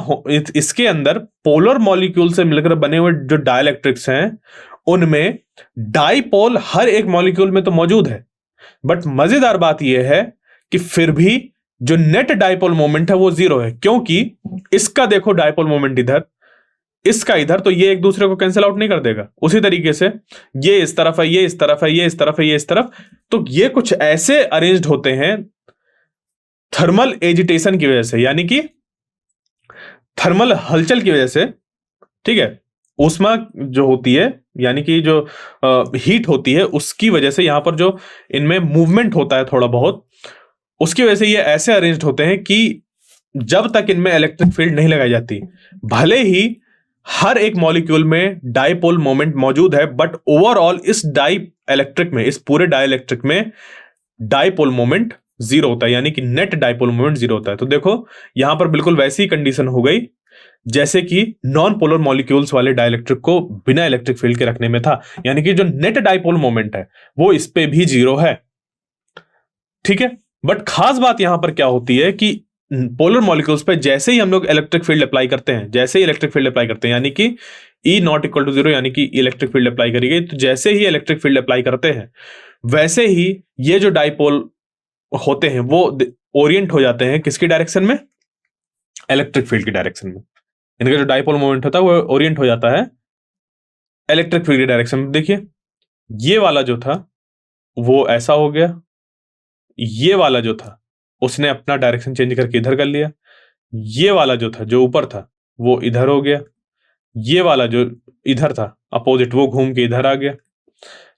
इसके अंदर पोलर मॉलिक्यूल से मिलकर बने हुए जो डाइलेक्ट्रिक्स हैं उनमें डाइपोल हर एक मॉलिक्यूल में तो मौजूद है, बट मजेदार बात यह है कि फिर भी जो नेट डाइपोल मोमेंट है वो जीरो है, क्योंकि इसका देखो डाइपोल मोमेंट इधर, इसका इधर, तो ये एक दूसरे को कैंसिल आउट नहीं कर देगा। उसी तरीके से ये इस तरफ है, ये इस तरफ है, ये इस तरफ है, ये इस तरफ, तो ये कुछ ऐसे अरेंज्ड होते हैं थर्मल एजिटेशन की वजह से, यानी कि थर्मल हलचल की वजह से। ठीक है, ऊष्मा जो होती है यानी कि जो हीट होती है उसकी वजह से यहां पर जो इनमें मूवमेंट होता है थोड़ा बहुत, उसकी वजह से ये ऐसे अरेंज्ड होते हैं कि जब तक इनमें इलेक्ट्रिक फील्ड नहीं लगाई जाती, भले ही हर एक मॉलिक्यूल में डाइपोल मोमेंट मौजूद है, बट ओवरऑल इस डाई इलेक्ट्रिक में, इस पूरे डाइलेक्ट्रिक में डाइपोल मोमेंट जीरो होता है, यानी कि नेट डाइपोल मोमेंट जीरो होता है। तो देखो यहां पर बिल्कुल वैसी ही कंडीशन हो गई जैसे कि नॉन पोलर मॉलिक्यूल्स वाले डाइलेक्ट्रिक को बिना इलेक्ट्रिक फील्ड के रखने में था, यानी कि जो नेट डाइपोल मोमेंट है वो इस पे भी जीरो है। ठीक है, बट खास बात यहां पर क्या होती है कि पोलर मॉलिक्यूल्स पे जैसे ही हम लोग इलेक्ट्रिक फील्ड अप्लाई करते हैं, जैसे ही इलेक्ट्रिक फील्ड अप्लाई करते हैं, यानी कि E not equal to zero, यानी कि इलेक्ट्रिक फील्ड अप्लाई करी गई, तो जैसे ही इलेक्ट्रिक फील्ड अप्लाई करते हैं वैसे ही ये जो डाइपोल होते हैं वो ओरिएंट हो जाते हैं किसकी डायरेक्शन में, इलेक्ट्रिक फील्ड की डायरेक्शन में। इनका जो डाइपोल मोमेंट होता है वो ओरिएंट हो जाता है इलेक्ट्रिक फील्ड की डायरेक्शन में। देखिए, ये वाला जो था वो ऐसा हो गया, ये वाला जो था उसने अपना डायरेक्शन चेंज करके इधर कर लिया, ये वाला जो था जो ऊपर था वो इधर हो गया, ये वाला जो इधर था अपोजिट वो घूम के इधर आ गया,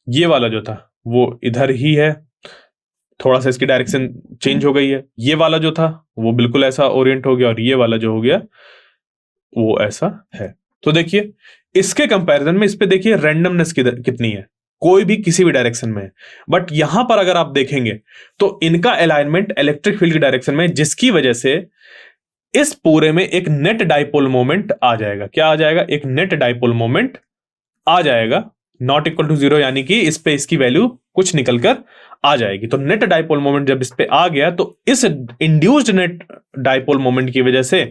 ये वाला जो था वो इधर ही है, थोड़ा सा इसकी डायरेक्शन चेंज हो गई है, ये वाला जो था वो बिल्कुल ऐसा ओरिएंट हो गया, और ये वाला जो हो गया वो ऐसा है। तो देखिए इसके कंपैरिजन में इस पे देखिए रैंडमनेस कितनी है, कोई भी किसी भी डायरेक्शन में है। बट यहां पर अगर आप देखेंगे तो इनका अलाइनमेंट इलेक्ट्रिक फील्ड की डायरेक्शन में, जिसकी वजह से इस पूरे में एक नेट डाइपोल मोमेंट आ जाएगा। क्या आ जाएगा, एक नेट डाइपोल मोमेंट आ जाएगा, नॉट इक्वल टू जीरो, यानी कि इस पे इसकी वैल्यू कुछ निकलकर आ जाएगी। तो नेट डाइपोल मोमेंट जब इस पे आ गया तो इस इंड्यूस्ड नेट डाइपोल मोमेंट की वजह से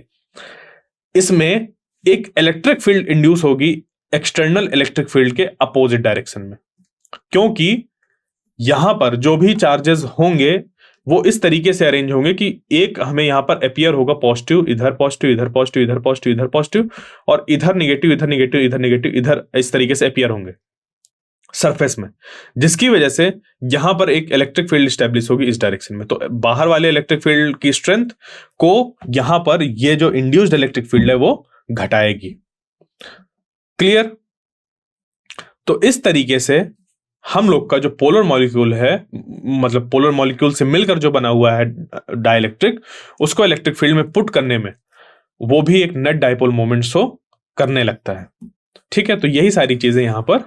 इसमें एक इलेक्ट्रिक फील्ड इंड्यूस होगी एक्सटर्नल इलेक्ट्रिक फील्ड के अपोजिट डायरेक्शन में, क्योंकि यहां पर जो भी चार्जेस होंगे वो इस तरीके से अरेंज होंगे कि एक हमें यहां पर अपीयर होगा पॉजिटिव, इधर पॉजिटिव, इधर पॉजिटिव, इधर पॉजिटिव, इधर पॉजिटिव, और इधर निगेटिव, इधर निगेटिव, इधर निगेटिव, इधर, इस तरीके से अपीयर होंगे सरफेस में, जिसकी वजह से यहां पर एक इलेक्ट्रिक फील्ड स्टैब्लिश होगी इस डायरेक्शन में। तो बाहर वाले इलेक्ट्रिक फील्ड की स्ट्रेंथ को यहां पर ये जो इंड्यूस्ड इलेक्ट्रिक फील्ड है वो घटाएगी। क्लियर। तो इस तरीके से हम लोग का जो पोलर मॉलिक्यूल है, मतलब पोलर मॉलिक्यूल से मिलकर जो बना हुआ है डाइलेक्ट्रिक, उसको इलेक्ट्रिक फील्ड में पुट करने में वो भी एक नेट डाइपोल मोमेंट शो करने लगता है। ठीक है, तो यही सारी चीजें यहां पर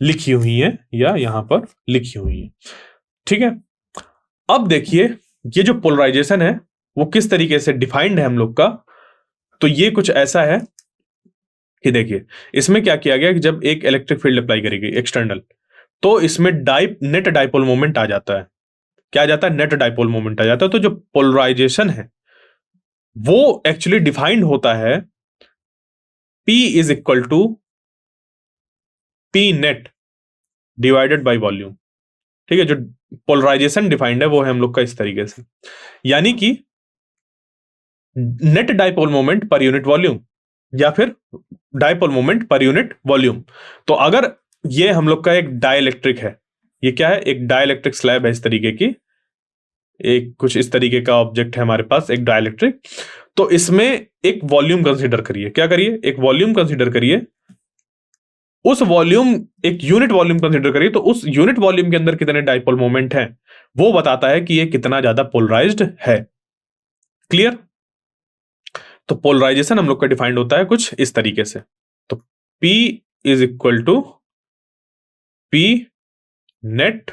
लिखी हुई हैं या यहां पर लिखी हुई हैं। ठीक है, अब देखिए ये जो पोलराइजेशन है वो किस तरीके से डिफाइंड है हम लोग का। तो ये कुछ ऐसा है कि देखिए इसमें क्या किया गया कि जब एक इलेक्ट्रिक फील्ड अप्लाई करी गई एक्सटर्नल, तो इसमें नेट डाइपोल मोमेंट आ जाता है। क्या आ जाता है, नेट डाइपोल मोमेंट आ जाता है। तो जो पोलराइजेशन है वो एक्चुअली डिफाइंड होता है P is equal to P net divided by volume. ठीक है, जो पोलराइजेशन डिफाइंड है वो है हम लोग का इस तरीके से, यानी कि net dipole moment per unit volume या फिर dipole moment per unit volume. तो अगर ये हम लोग का एक डाइलेक्ट्रिक है, ये क्या है, एक डाइलेक्ट्रिक स्लैब है इस तरीके की, एक कुछ इस तरीके का ऑब्जेक्ट है हमारे पास, एक डाइलेक्ट्रिक। तो इसमें एक वॉल्यूम कंसीडर करिए, क्या करिए, एक वॉल्यूम कंसीडर करिए। उस वॉल्यूम, एक यूनिट वॉल्यूम कंसीडर करिए, तो उस यूनिट वॉल्यूम के अंदर कितने डाइपोल मोमेंट हैं वो बताता है कि ये कितना ज्यादा पोलराइज्ड है। क्लियर? तो पोलराइजेशन हम लोग का डिफाइंड होता है कुछ इस तरीके से। तो P is equal to P net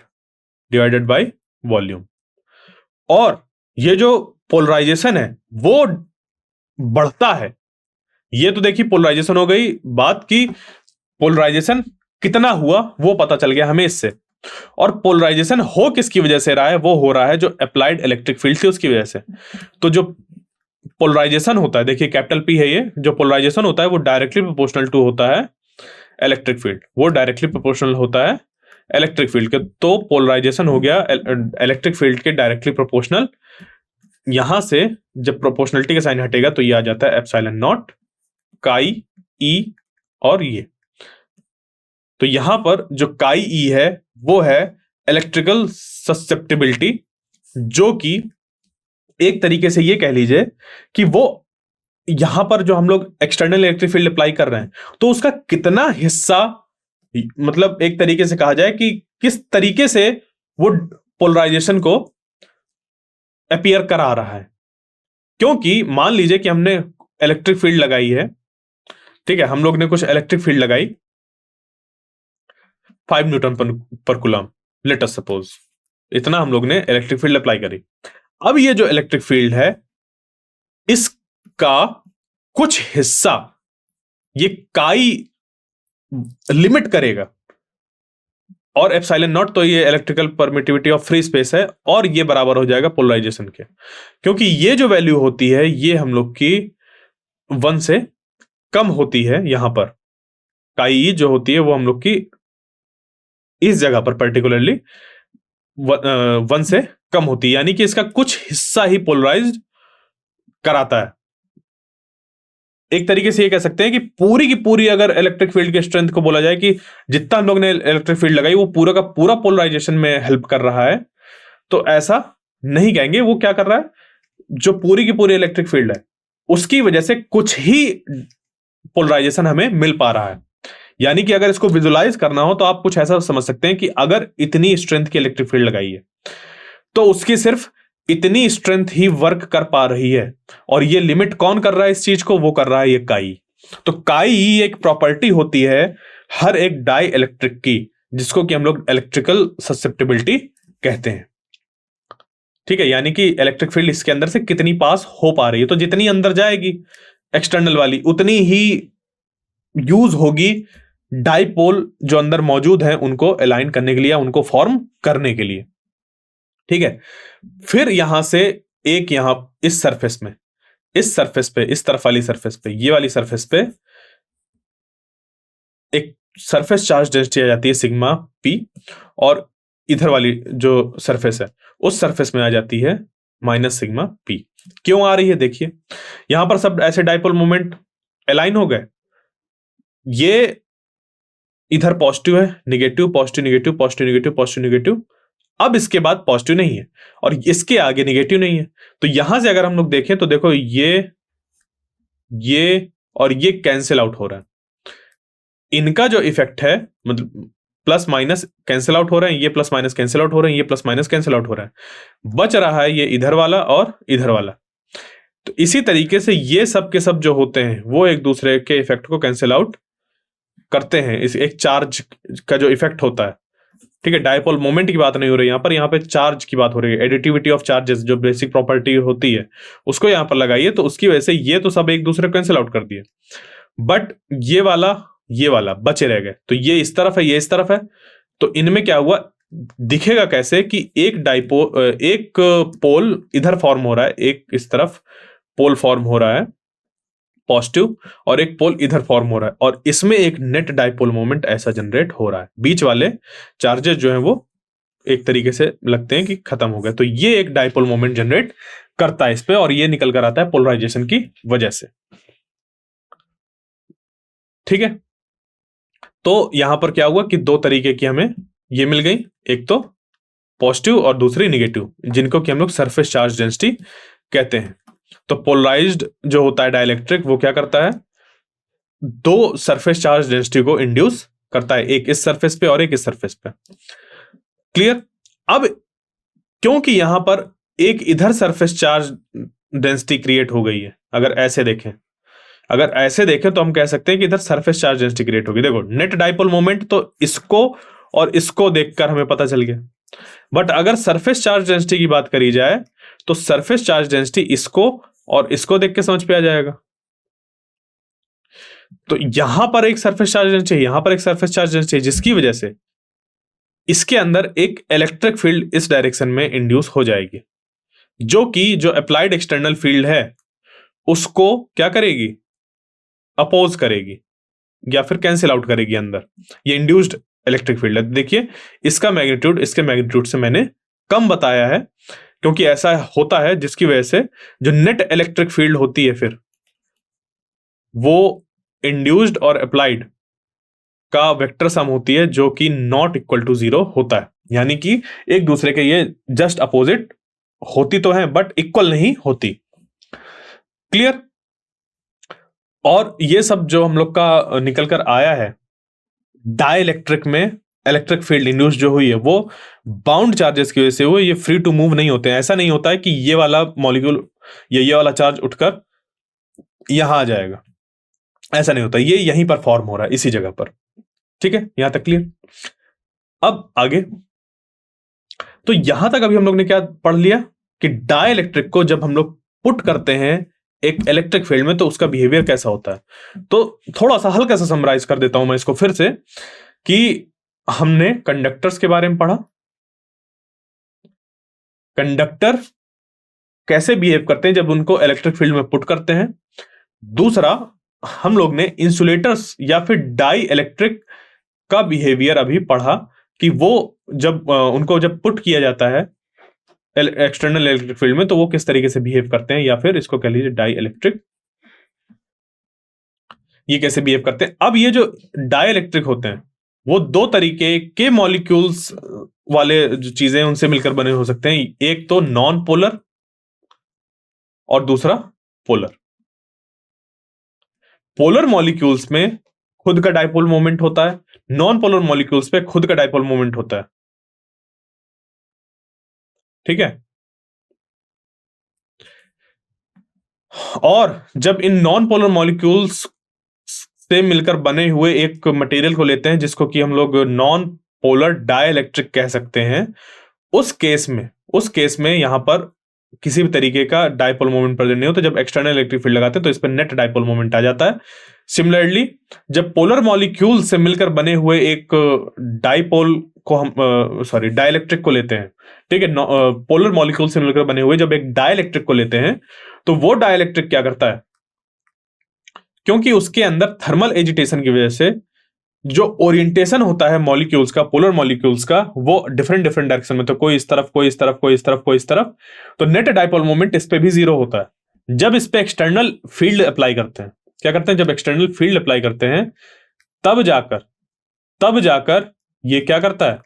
divided by volume. और ये जो पोलराइजेशन है वो बढ़ता है। ये तो देखिए पोलराइजेशन हो गई, बात की पोलराइजेशन कितना हुआ वो पता चल गया हमें इससे। और पोलराइजेशन हो किसकी वजह से रहा है, वो हो रहा है जो अप्लाइड इलेक्ट्रिक फील्ड थी उसकी वजह से। तो जो पोलराइजेशन होता है, देखिए कैपिटल P है ये, जो पोलराइजेशन होता है वो डायरेक्टली प्रोपोर्शनल टू होता है इलेक्ट्रिक फील्ड, वो डायरेक्टली प्रोपोर्शनल होता है इलेक्ट्रिक फील्ड के। तो पोलराइजेशन हो गया इलेक्ट्रिक फील्ड के डायरेक्टली प्रोपोर्शनल। यहां से जब प्रोपोर्शनलिटी का साइन हटेगा तो ये आ जाता है एप्सिलॉन नॉट काई E और ये। तो यहां पर जो काई E है वो है इलेक्ट्रिकल ससेप्टिबिलिटी, जो कि एक तरीके से ये कह लीजिए कि वो यहां पर जो हम लोग एक्सटर्नल इलेक्ट्रिक फील्ड अप्लाई कर रहे हैं तो उसका कितना हिस्सा, मतलब एक तरीके से कहा जाए कि किस तरीके से वो पोलराइजेशन को अपीयर करा रहा है। क्योंकि मान लीजिए कि हमने इलेक्ट्रिक फील्ड लगाई है, ठीक है, हम लोग ने कुछ इलेक्ट्रिक फील्ड लगाई 5 न्यूटन पर कूलम, लेट अस सपोज, इतना हम लोग ने इलेक्ट्रिक फील्ड अप्लाई करी। अब ये जो इलेक्ट्रिक फील्ड है इसका कुछ हिस्सा ये काई लिमिट करेगा, और एप्सिलॉन नॉट तो ये electrical permittivity of free space है, और ये बराबर हो जाएगा पोलराइजेशन के। क्योंकि ये जो वैल्यू होती है ये हम लोग की 1 से कम होती है, यहां पर काई E जो होती है वो हम लोग की इस जगह पर पर्टिकुलरली 1 से कम होती है, यानी कि इसका कुछ हिस्सा ही पोलराइज्ड कराता है। एक तरीके से ये कह सकते हैं कि पूरी की पूरी अगर इलेक्ट्रिक फील्ड के स्ट्रेंथ को बोला जाए कि जितना हम लोग ने इलेक्ट्रिक फील्ड लगाई वो पूरा का पूरा पोलराइजेशन में हेल्प कर रहा है, तो ऐसा नहीं कहेंगे। वो क्या कर रहा है, जो पूरी की पूरी इलेक्ट्रिक फील्ड है उसकी वजह से कुछ ही पोलराइजेशन हमें मिल पा रहा है। यानी कि अगर इसको विजुलाइज करना हो तो आप कुछ ऐसा समझ सकते हैं कि अगर इतनी स्ट्रेंथ की इलेक्ट्रिक फील्ड लगाई है तो उसकी सिर्फ इतनी स्ट्रेंथ ही वर्क कर पा रही है, और ये लिमिट कौन कर रहा है इस चीज को, वो कर रहा है ये काई। तो काई एक प्रॉपर्टी होती है हर एक डाई इलेक्ट्रिक की, जिसको कि हम लोग इलेक्ट्रिकल ससेप्टिबिलिटी कहते हैं। ठीक है, यानी कि इलेक्ट्रिक फील्ड इसके अंदर से कितनी पास हो पा रही है। तो जितनी अंदर जाएगी एक्सटर्नल वाली उतनी ही यूज होगी डाइपोल जो अंदर मौजूद है उनको अलाइन करने के लिए, उनको फॉर्म करने के लिए। ठीक है, फिर यहां से एक यहां इस सरफेस में, इस सरफेस पे, इस तरफ वाली सरफेस पे, ये वाली सरफेस पे एक सरफेस चार्ज डेंसिटी आ जाती है सिग्मा P, और इधर वाली जो सरफेस है उस सरफेस में आ जाती है माइनस सिग्मा P। क्यों आ रही है, देखिए यहां पर सब ऐसे डाइपोल मोमेंट अलाइन हो गए। ये इधर पॉजिटिव है, negative, positive negative, positive negative, positive negative. अब इसके बाद पॉजिटिव नहीं है और इसके आगे नेगेटिव नहीं है। तो यहां से अगर हम लोग देखें तो देखो ये और ये कैंसिल आउट हो रहा है। इनका जो इफेक्ट है, मतलब प्लस माइनस कैंसिल आउट हो रहे हैं, ये प्लस माइनस कैंसिल आउट हो रहे हैं, ये प्लस माइनस कैंसिल आउट हो रहा है, बच रहा है ये इधर वाला और इधर वाला। तो इसी तरीके से ये सब के सब जो होते हैं वो एक दूसरे के इफेक्ट को कैंसिल आउट करते हैं। इस एक चार्ज का जो इफेक्ट होता है, ठीक है, डाइपोल मोमेंट की बात नहीं हो रही यहाँ पे चार्ज की बात हो रही है। एडिटिविटी ऑफ चार्जेस जो बेसिक प्रॉपर्टी होती है उसको यहाँ पर लगाइए, तो उसकी वजह से ये तो सब एक दूसरे को कैंसिल आउट कर दिए, बट ये वाला बचे रह गए। तो ये इस तरफ है, ये इस तरफ है, तो इनमें क्या हुआ, दिखेगा कैसे कि एक पोल इधर फॉर्म हो रहा है, एक इस तरफ पोल फॉर्म हो रहा है पॉजिटिव, और एक पोल इधर फॉर्म हो रहा है, और इसमें एक नेट डाइपोल मोमेंट ऐसा जनरेट हो रहा है। बीच वाले चार्जेस जो हैं वो एक तरीके से लगते हैं कि खत्म हो गए, तो ये एक डाइपोल मोमेंट जनरेट करता है इस पे, और ये निकल कर आता है पोलराइजेशन की वजह से। ठीक है, तो यहां पर क्या हुआ कि दो तरीके की हमें ये मिल गई, एक तो पॉजिटिव और दूसरी निगेटिव, जिनको कि हम लोग सरफेस चार्ज डेंसिटी कहते हैं। तो पोलराइज्ड जो होता है डाइलेक्ट्रिक, वो क्या करता है, दो सरफेस चार्ज डेंसिटी को इंड्यूस करता है, एक इस सरफेस पे और एक इस सरफेस पे। क्लियर। अब क्योंकि यहां पर एक इधर सरफेस चार्ज डेंसिटी क्रिएट हो गई है, अगर ऐसे देखें तो हम कह सकते हैं कि इधर सरफेस चार्ज डेंसिटी क्रिएट होगी। देखो नेट डाइपोल मोमेंट तो इसको और इसको देखकर हमें पता चल गया, बट अगर सरफेस चार्ज डेंसिटी की बात करी जाए तो सरफेस चार्ज डेंसिटी इसको और इसको देख के समझ पे आ जाएगा। तो यहां पर एक सरफेस चार्ज डेंसिटी, यहां पर एक सरफेस चार्ज डेंसिटी, जिसकी वजह से इसके अंदर एक इलेक्ट्रिक फील्ड इस डायरेक्शन में इंड्यूस हो जाएगी, जो कि जो अप्लाइड एक्सटर्नल फील्ड है उसको क्या करेगी, अपोज करेगी या फिर कैंसिल आउट करेगी अंदर। ये इंड्यूस्ड इलेक्ट्रिक फील्ड है। देखिए इसका मैग्नीट्यूड इसके मैग्नीट्यूड से मैंने कम बताया है, क्योंकि ऐसा होता है जिसकी वजह से जो नेट इलेक्ट्रिक फील्ड होती है फिर वो इंड्यूस्ड और अप्लाइड का वेक्टर सम होती है, जो कि नॉट इक्वल टू 0 होता है। यानी कि एक दूसरे के ये जस्ट अपोजिट होती तो है बट इक्वल नहीं होती। क्लियर। और ये सब जो हम लोग का निकल कर आया है डाइलेक्ट्रिक में, इलेक्ट्रिक फील्ड इंड्यूस जो हुई है वो बाउंड चार्जेस की वजह से हुई, ये फ्री टू मूव नहीं होते हैं। ऐसा नहीं होता है कि ये वाला मॉलिक्यूल या ये वाला चार्ज उठकर यहां आ जाएगा, ऐसा नहीं होता, ये यहीं पर फॉर्म हो रहा है इसी जगह पर। ठीक है, यहां तक क्लियर। अब आगे, तो यहां तक अभी हम लोग ने क्या पढ़ लिया कि डाइलेक्ट्रिक को जब हम लोग पुट करते हैं एक इलेक्ट्रिक फील्ड में तो उसका बिहेवियर कैसा होता है। तो थोड़ा सा हल्का सा समराइज कर देता हूं मैं इसको फिर से, कि हमने कंडक्टर्स के बारे में पढ़ा, कंडक्टर कैसे बिहेव करते हैं जब उनको इलेक्ट्रिक फील्ड में पुट करते हैं। दूसरा, हम लोग ने इंसुलेटर्स या फिर डाई इलेक्ट्रिक का बिहेवियर अभी पढ़ा, कि वो जब उनको जब पुट किया जाता है एक्सटर्नल इलेक्ट्रिक फील्ड में तो वो किस तरीके से बिहेव करते हैं, या फिर इसको कह लीजिए डाई इलेक्ट्रिक, ये कैसे बिहेव करते हैं। अब ये जो डाई इलेक्ट्रिक होते हैं वो दो तरीके के मॉलिक्यूल्स वाले जो चीजें उनसे मिलकर बने हो सकते हैं, एक तो नॉन पोलर और दूसरा पोलर। पोलर मॉलिक्यूल्स में खुद का डाइपोल मोमेंट होता है, नॉन पोलर मॉलिक्यूल्स पे खुद का डाइपोल मोमेंट होता है। ठीक है, और जब इन नॉन पोलर मॉलिक्यूल्स से मिलकर बने हुए एक मटेरियल को लेते हैं जिसको कि हम लोग नॉन पोलर डाइलेक्ट्रिक कह सकते हैं, उस केस में यहां पर किसी भी तरीके का डाइपोल मोमेंट प्रेजेंट नहीं होता। जब एक्सटर्नल इलेक्ट्रिक फील्ड लगाते हैं तो इस पर नेट डाइपोल मोमेंट आ जाता है। सिमिलरली जब पोलर मॉलिक्यूल से मिलकर बने हुए एक डाइपोल को हम डाइलेक्ट्रिक को लेते हैं, ठीक है, पोलर मॉलिक्यूल से मिलकर बने हुए जब एक डाइलेक्ट्रिक को लेते हैं तो वो डाइलेक्ट्रिक क्या करता है, क्योंकि उसके अंदर थर्मल एजिटेशन की वजह से जो ओरिएंटेशन होता है मॉलिक्यूल्स का, पोलर मॉलिक्यूल्स का, वो डिफरेंट डिफरेंट डायरेक्शन में, तो कोई इस तरफ, कोई इस तरफ, कोई इस तरफ, कोई इस तरफ, तो नेट डाइपोल मोमेंट इस पे भी 0 होता है। जब इस पे एक्सटर्नल फील्ड अप्लाई करते हैं, क्या करते हैं, जब एक्सटर्नल फील्ड अप्लाई करते हैं तब जाकर ये क्या करता है,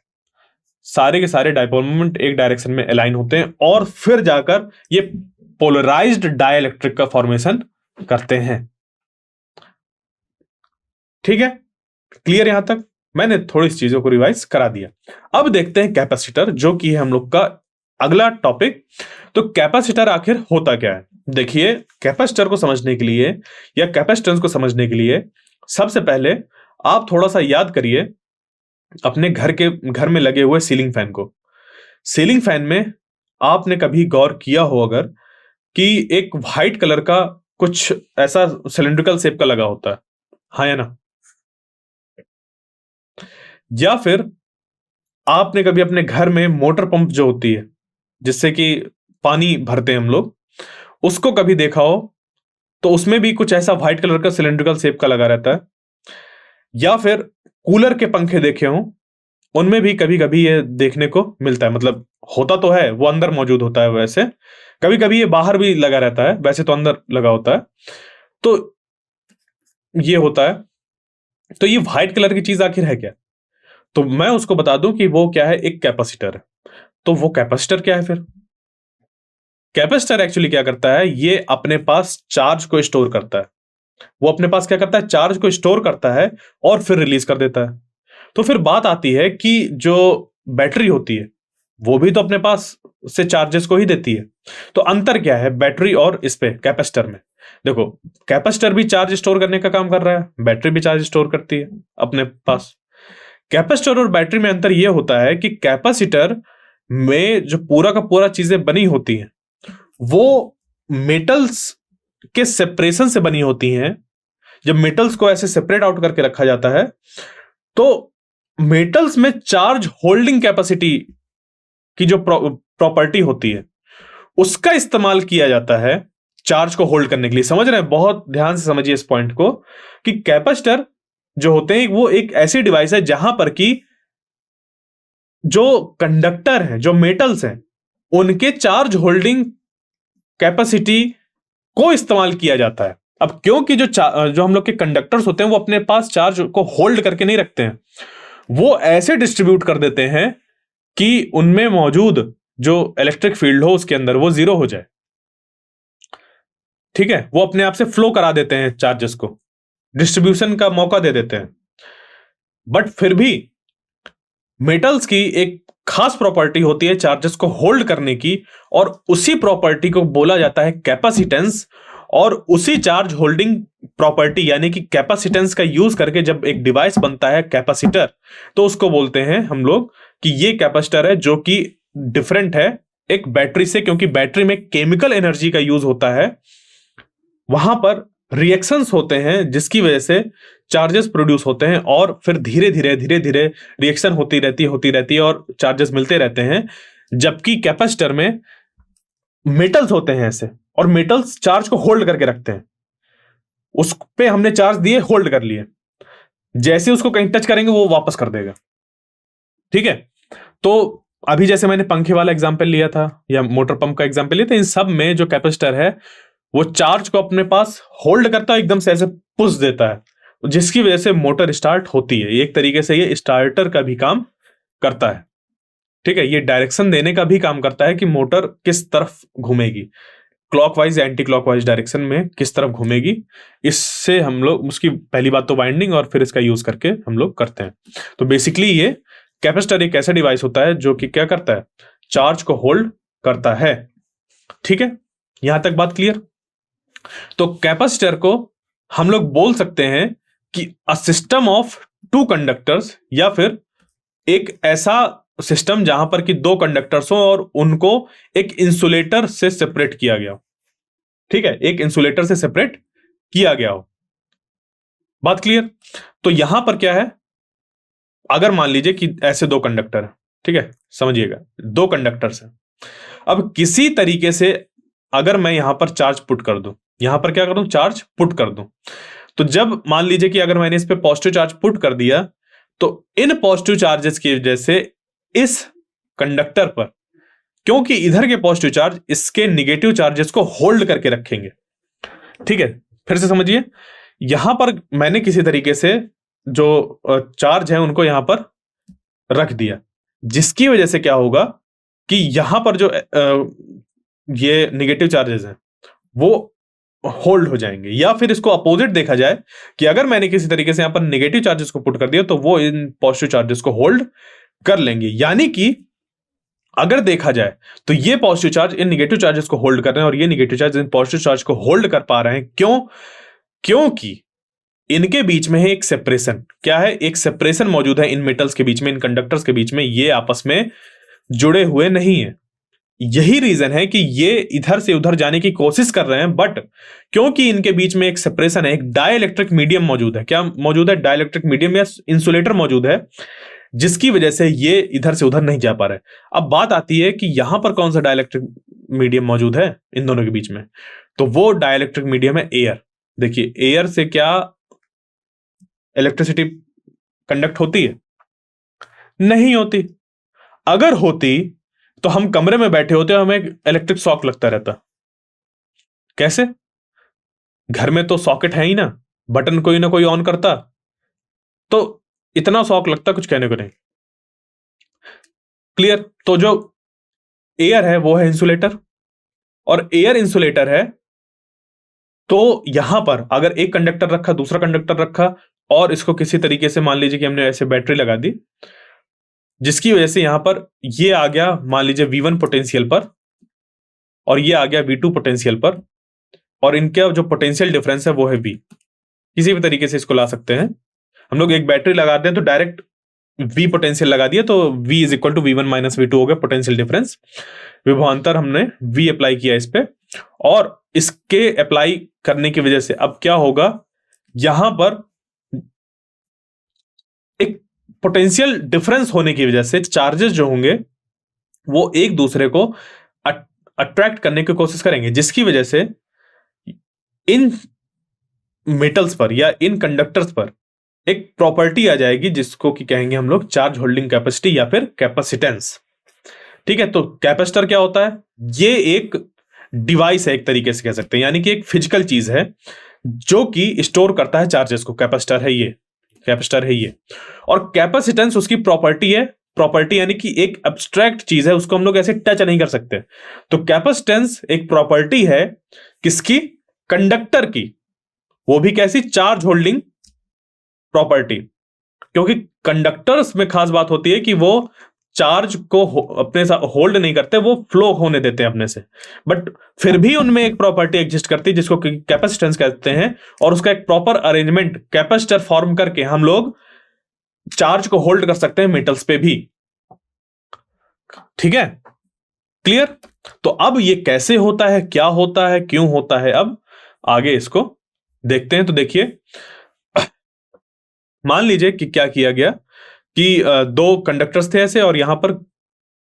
सारे के सारे डाइपोल मोमेंट एक डायरेक्शन में अलाइन होते हैं और फिर जाकर ये पोलराइज्ड डाइलेक्ट्रिक का फॉर्मेशन करते हैं। ठीक है, क्लियर। यहां तक मैंने थोड़ी सी चीजों को रिवाइज करा दिया। अब देखते हैं कैपेसिटर, जो कि है हम लोग का अगला टॉपिक। तो कैपेसिटर आखिर होता क्या है। देखिए, कैपेसिटर को समझने के लिए या कैपेसिटेंस को समझने के लिए सबसे पहले आप थोड़ा सा याद करिए अपने घर में लगे हुए सीलिंग फैन को। सीलिंग फैन में आपने कभी गौर किया हो अगर, कि एक व्हाइट कलर का कुछ ऐसा सिलिंड्रिकल शेप का लगा होता है, हाँ या ना, या फिर आपने कभी अपने घर में मोटर पंप जो होती है जिससे कि पानी भरते हैं हम लोग, उसको कभी देखा हो तो उसमें भी कुछ ऐसा व्हाइट कलर का सिलेंड्रिकल शेप का लगा रहता है। या फिर कूलर के पंखे देखे हों, उनमें भी कभी कभी ये देखने को मिलता है। मतलब होता तो है, वो अंदर मौजूद होता है, वैसे कभी कभी ये बाहर भी लगा रहता है, वैसे तो अंदर लगा होता है। तो ये होता है। तो ये व्हाइट कलर की चीज आखिर है क्या? तो मैं उसको बता दूं कि वो क्या है, एक कैपेसिटर है। तो वो कैपेसिटर क्या है फिर? कैपेसिटर एक्चुअली क्या करता है, ये अपने पास चार्ज को स्टोर करता है। वो अपने पास क्या करता है, चार्ज को स्टोर करता है और फिर रिलीज कर देता है। तो फिर बात आती है कि जो बैटरी होती है वो भी तो अपने पास से चार्जेस को ही देती है। तो अंतर क्या है बैटरी और इस पे कैपेसिटर में? देखो, कैपेसिटर भी चार्ज स्टोर करने का काम कर रहा है, बैटरी भी चार्ज स्टोर करती है अपने पास। कैपेसिटर और बैटरी में अंतर यह होता है कि कैपेसिटर में जो पूरा का पूरा चीजें बनी होती हैं वो मेटल्स के सेपरेशन से बनी होती हैं। जब मेटल्स को ऐसे सेपरेट आउट करके रखा जाता है तो मेटल्स में चार्ज होल्डिंग कैपेसिटी की जो प्रॉपर्टी होती है उसका इस्तेमाल किया जाता है चार्ज को होल्ड करने के लिए। समझ रहे हैं? बहुत ध्यान से समझिए इस पॉइंट को कि कैपेसिटर जो होते हैं वो एक ऐसी डिवाइस है जहां पर कि जो कंडक्टर हैं, जो मेटल्स हैं, उनके चार्ज होल्डिंग कैपेसिटी को इस्तेमाल किया जाता है। अब क्योंकि जो हम लोग के कंडक्टर्स होते हैं वो अपने पास चार्ज को होल्ड करके नहीं रखते हैं, वो ऐसे डिस्ट्रीब्यूट कर देते हैं कि उनमें मौजूद जो इलेक्ट्रिक फील्ड हो उसके अंदर वो जीरो हो जाए। ठीक है, वो अपने आप से फ्लो करा देते हैं, चार्जेस को डिस्ट्रीब्यूशन का मौका दे देते हैं। बट फिर भी मेटल्स की एक खास प्रॉपर्टी होती है चार्जेस को होल्ड करने की, और उसी प्रॉपर्टी को बोला जाता है कैपेसिटेंस। और उसी चार्ज होल्डिंग प्रॉपर्टी यानी कि कैपेसिटेंस का यूज करके जब एक डिवाइस बनता है कैपेसिटर, तो उसको बोलते हैं हम लोग कि ये कैपेसिटर है जो कि डिफरेंट है एक बैटरी से, क्योंकि बैटरी में केमिकल एनर्जी का यूज होता है, वहां पर रिएक्शंस होते हैं जिसकी वजह से चार्जेस प्रोड्यूस होते हैं, और फिर धीरे धीरे रिएक्शन होती रहती है और चार्जेस मिलते रहते हैं। जबकि कैपेसिटर में मेटल्स होते हैं ऐसे, और मेटल्स चार्ज को होल्ड करके रखते हैं। उस पे हमने चार्ज दिए, होल्ड कर लिए, जैसे उसको कहीं टच करेंगे वो वापस कर देगा। ठीक है, तो अभी जैसे मैंने पंखे वाला एग्जांपल लिया था या मोटर पंप का एग्जांपल लिया था, इन सब में जो कैपेसिटर है वो चार्ज को अपने पास होल्ड करता है, एकदम से ऐसे पुश देता है, जिसकी वजह से मोटर स्टार्ट होती है। एक तरीके से ये स्टार्टर का भी काम करता है। ठीक है, ये डायरेक्शन देने का भी काम करता है कि मोटर किस तरफ घूमेगी, क्लॉकवाइज या एंटी क्लॉकवाइज डायरेक्शन में किस तरफ घूमेगी। इससे हम लोग उसकी पहली बात तो वाइंडिंग और फिर इसका यूज करके हम लोग करते हैं। तो बेसिकली ये कैपेसिटर एक ऐसा डिवाइस होता है जो कि क्या करता है, चार्ज को होल्ड करता है। ठीक है, यहां तक बात क्लियर? तो कैपेसिटर को हम लोग बोल सकते हैं कि a system of two conductors, या फिर एक ऐसा सिस्टम जहां पर कि दो कंडक्टर्स हो और उनको एक इंसुलेटर से सेपरेट किया गया हो। ठीक है, एक इंसुलेटर से सेपरेट किया गया हो। बात क्लियर? तो यहां पर क्या है, अगर मान लीजिए कि ऐसे दो कंडक्टर है, ठीक है, समझिएगा, दो कंडक्टर्स है। अब किसी तरीके से अगर मैं यहां पर चार्ज पुट कर दूं, यहां पर क्या कर दूं, चार्ज पुट कर दूं, तो जब मान लीजिए कि अगर मैंने इस पे पॉजिटिव चार्ज पुट कर दिया, तो इन पॉजिटिव चार्जेस की वजह से इस कंडक्टर पर, क्योंकि इधर के पॉजिटिव चार्ज इसके निगेटिव चार्जेस को होल्ड करके रखेंगे। ठीक है, फिर से समझिए, यहां पर मैंने किसी तरीके से जो चार्ज है उनको यहां पर रख दिया, जिसकी वजह से क्या होगा कि यहां पर जो ये निगेटिव चार्जेस हैं वो होल्ड हो जाएंगे। या फिर इसको अपोजिट देखा जाए कि अगर मैंने किसी तरीके से यहां पर नेगेटिव चार्जेस को पुट कर दिया तो वो इन पॉजिटिव चार्जेस को होल्ड कर लेंगे। यानी कि अगर देखा जाए तो ये positive charge in negative charges को होल्ड कर रहे हैं और ये negative charge in positive charge को होल्ड कर पा रहे हैं। क्यों? क्योंकि इनके बीच में है एक सेपरेशन। क्या है? एक सेपरेशन मौजूद है इन मेटल्स के बीच में, इन कंडक्टर्स के बीच में। ये आपस में जुड़े हुए नहीं है। यही रीजन है कि ये इधर से उधर जाने की कोशिश कर रहे हैं, बट क्योंकि इनके बीच में एक सेपरेशन है, एक डाइलेक्ट्रिक मीडियम मौजूद है। क्या मौजूद है? डाइलेक्ट्रिक मीडियम या इंसुलेटर मौजूद है। जिसकी वजह से ये इधर से उधर नहीं जा पा रहा है। अब बात आती है कि यहां पर कौन सा डाइलेक्ट्रिक मीडियम मौजूद है इन दोनों के बीच में, तो वो डाइलेक्ट्रिक मीडियम है एयर। देखिए एयर से क्या इलेक्ट्रिसिटी कंडक्ट होती है? नहीं होती। अगर होती तो हम कमरे में बैठे होते और हमें इलेक्ट्रिक शॉक लगता रहता। कैसे? घर में तो सॉकेट है ही ना, बटन कोई ना कोई ऑन करता तो इतना शॉक लगता, कुछ कहने को नहीं। क्लियर? तो जो एयर है वो है इंसुलेटर, और एयर इंसुलेटर है तो यहां पर अगर एक कंडक्टर रखा, दूसरा कंडक्टर रखा, और इसको किसी तरीके से मान लीजिए कि हमने ऐसे बैटरी लगा दी, जिसकी वजह से यहां पर ये आ गया मान लीजिए V1 पोटेंशियल पर, और ये आ गया V2 पोटेंशियल पर, और इनका जो पोटेंशियल डिफरेंस है वो है V। किसी भी तरीके से इसको ला सकते हैं हम लोग। एक बैटरी लगा दें तो डायरेक्ट V पोटेंशियल लगा दिया तो V is equal to V1 minus V2 हो गया पोटेंशियल डिफरेंस। विभवांतर हमने V अप्लाई किया इस पे, और इसके अप्लाई करने की वजह से अब क्या होगा, यहां पर एक पोटेंशियल डिफरेंस होने की वजह से चार्जेस जो होंगे वो एक दूसरे को अट्रैक्ट करने की कोशिश करेंगे, जिसकी वजह से इन मेटल्स पर या इन कंडक्टर्स पर एक प्रॉपर्टी आ जाएगी जिसको कि कहेंगे हम लोग चार्ज होल्डिंग कैपेसिटी या फिर कैपेसिटेंस। ठीक है, तो कैपेसिटर क्या होता है? ये एक डिवाइस है, एक तरीके से कह सकते हैं, यानी कि एक फिजिकल चीज है जो कि स्टोर करता है चार्जेस को। कैपेसिटर है ये, कैपेसिटर है ये। और कैपेसिटेंस उसकी प्रॉपर्टी है, प्रॉपर्टी यानी कि एक एब्स्ट्रैक्ट चीज है, उसको हम लोग ऐसे टच नहीं कर सकते। तो कैपेसिटेंस एक प्रॉपर्टी है किसकी? कंडक्टर की। वो भी कैसी? Charge holding property. क्योंकि कंडक्टर्स में खास बात होती है कि वो चार्ज को अपने साथ होल्ड नहीं करते, वो फ्लो होने देते हैं अपने से, बट फिर भी उनमें एक प्रॉपर्टी एग्जिस्ट करती है जिसको कैपेसिटेंस कहते हैं, और उसका एक प्रॉपर अरेंजमेंट कैपेसिटर फॉर्म करके हम लोग चार्ज को होल्ड कर सकते हैं मेटल्स पे भी। ठीक है, क्लियर? तो अब ये कैसे होता है, क्या होता है, क्यों होता है, अब आगे इसको देखते हैं। तो देखिए, मान लीजिए कि क्या किया गया कि दो कंडक्टर्स थे ऐसे, और यहां पर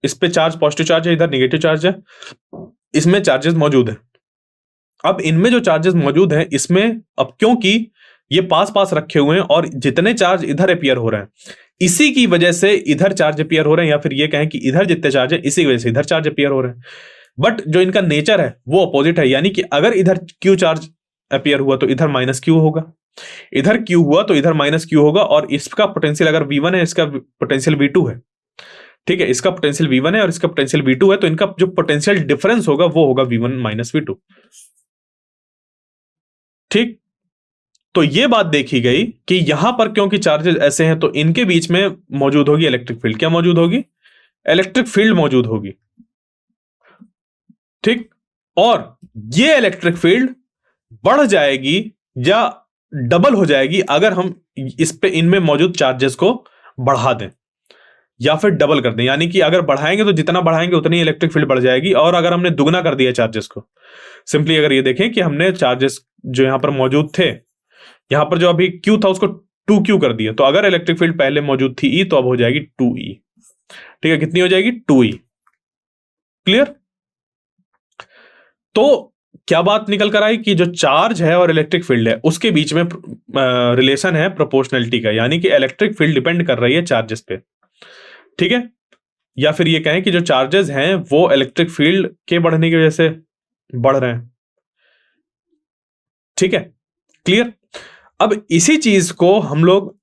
इस पे चार्ज पॉजिटिव चार्ज है, इधर नेगेटिव चार्ज है, इसमें चार्जेस मौजूद है। अब इनमें जो चार्जेस मौजूद हैं इसमें, अब क्योंकि ये पास पास रखे हुए हैं और जितने चार्ज इधर अपीयर हो रहे हैं इसी की वजह से इधर चार्ज अपीयर हो रहे हैं, या फिर ये कहें कि इधर जितने चार्ज है इसी की वजह से इधर चार्ज अपीयर हो रहे हैं। बट जो इनका नेचर है वो अपोजिट है, यानी कि अगर इधर Q चार्ज अपीयर हुआ तो इधर माइनस Q होगा, इधर Q हुआ तो इधर माइनस Q होगा, और इसका पोटेंशियल अगर V1 है, इसका पोटेंशियल V2 है। ठीक है, इसका पोटेंशियल V1 है और इसका पोटेंशियल V2 है, तो इनका जो पोटेंशियल डिफरेंस होगा वो होगा V1 माइनस V2। ठीक, तो ये बात देखी गई कि यहां पर क्योंकि चार्जेस ऐसे हैं तो इनके बीच में मौजूद होगी इलेक्ट्रिक फील्ड। क्या मौजूद होगी? इलेक्ट्रिक फील्ड मौजूद होगी। ठीक, और ये इलेक्ट्रिक फील्ड बढ़ जाएगी या डबल हो जाएगी अगर हम इस पे इनमें मौजूद चार्जेस को बढ़ा दें या फिर डबल कर दें। यानी कि अगर बढ़ाएंगे तो जितना बढ़ाएंगे उतनी इलेक्ट्रिक फील्ड बढ़ जाएगी, और अगर हमने दुगना कर दिया चार्जेस को, सिंपली अगर ये देखें कि हमने चार्जेस जो यहां पर मौजूद थे, यहां पर जो अभी Q था उसको 2Q कर दिया, तो अगर इलेक्ट्रिक फील्ड पहले मौजूद थी E तो अब हो जाएगी 2E। ठीक है, कितनी हो जाएगी? 2E। क्लियर? तो क्या बात निकल कर आई कि जो चार्ज है और इलेक्ट्रिक फील्ड है उसके बीच में रिलेशन है प्रोपोर्शनलिटी का, यानी कि इलेक्ट्रिक फील्ड डिपेंड कर रही है चार्जेस पे। ठीक है, या फिर ये कहें कि जो चार्जेस हैं वो इलेक्ट्रिक फील्ड के बढ़ने की वजह से बढ़ रहे हैं। ठीक है, क्लियर? अब इसी चीज को हम लोग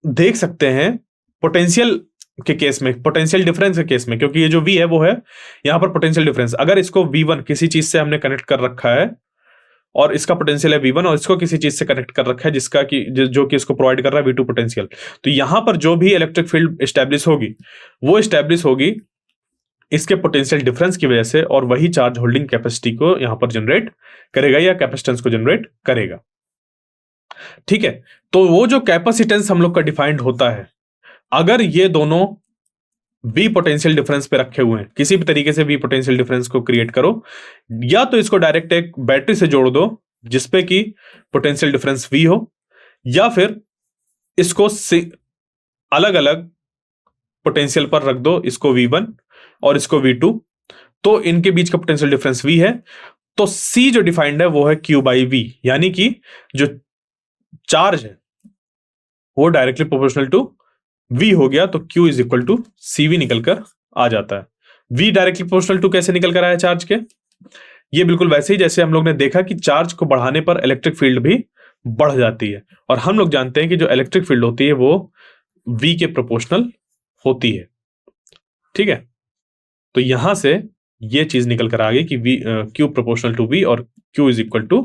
देख सकते हैं पोटेंशियल के केस में, पोटेंशियल डिफरेंस के केस में, क्योंकि ये जो V है वो है यहां पर पोटेंशियल डिफरेंस। अगर इसको V1 किसी चीज से हमने कनेक्ट कर रखा है और इसका पोटेंशियल है V1, और इसको किसी चीज से कनेक्ट कर रखा है जिसका कि जो कि इसको प्रोवाइड कर रहा है V2 पोटेंशियल, तो यहां पर जो भी इलेक्ट्रिक फील्ड एस्टैब्लिश होगी वो एस्टैब्लिश होगी इसके पोटेंशियल डिफरेंस की वजह से, और वही चार्ज होल्डिंग कैपेसिटी को यहां पर जनरेट करेगा या कैपेसिटेंस को जनरेट करेगा। ठीक है, तो वो जो कैपेसिटेंस हम लोग का डिफाइंड होता है, अगर ये दोनों V पोटेंशियल डिफरेंस पे रखे हुए हैं, किसी भी तरीके से V पोटेंशियल डिफरेंस को क्रिएट करो, या तो इसको डायरेक्ट एक बैटरी से जोड़ दो जिसपे कि पोटेंशियल डिफरेंस V हो, या फिर इसको अलग अलग पोटेंशियल पर रख दो, इसको V1 और इसको V2, तो इनके बीच का पोटेंशियल डिफरेंस V है। तो C जो डिफाइंड है वो है Q बाई V, यानी कि जो चार्ज है वो डायरेक्टली प्रोपोर्शनल टू V हो गया, तो Q is equal to CV निकलकर आ जाता है। V डायरेक्टली प्रोपोर्शनल टू कैसे निकल कर आया चार्ज के? ये बिल्कुल वैसे ही जैसे हम लोग ने देखा कि चार्ज को बढ़ाने पर इलेक्ट्रिक फील्ड भी बढ़ जाती है, और हम लोग जानते हैं कि जो इलेक्ट्रिक फील्ड होती है वो V के प्रोपोर्शनल होती है। ठीक है, तो यहां से ये चीज निकल कर आ गई कि Q प्रोपोर्शनल टू V और Q is equal to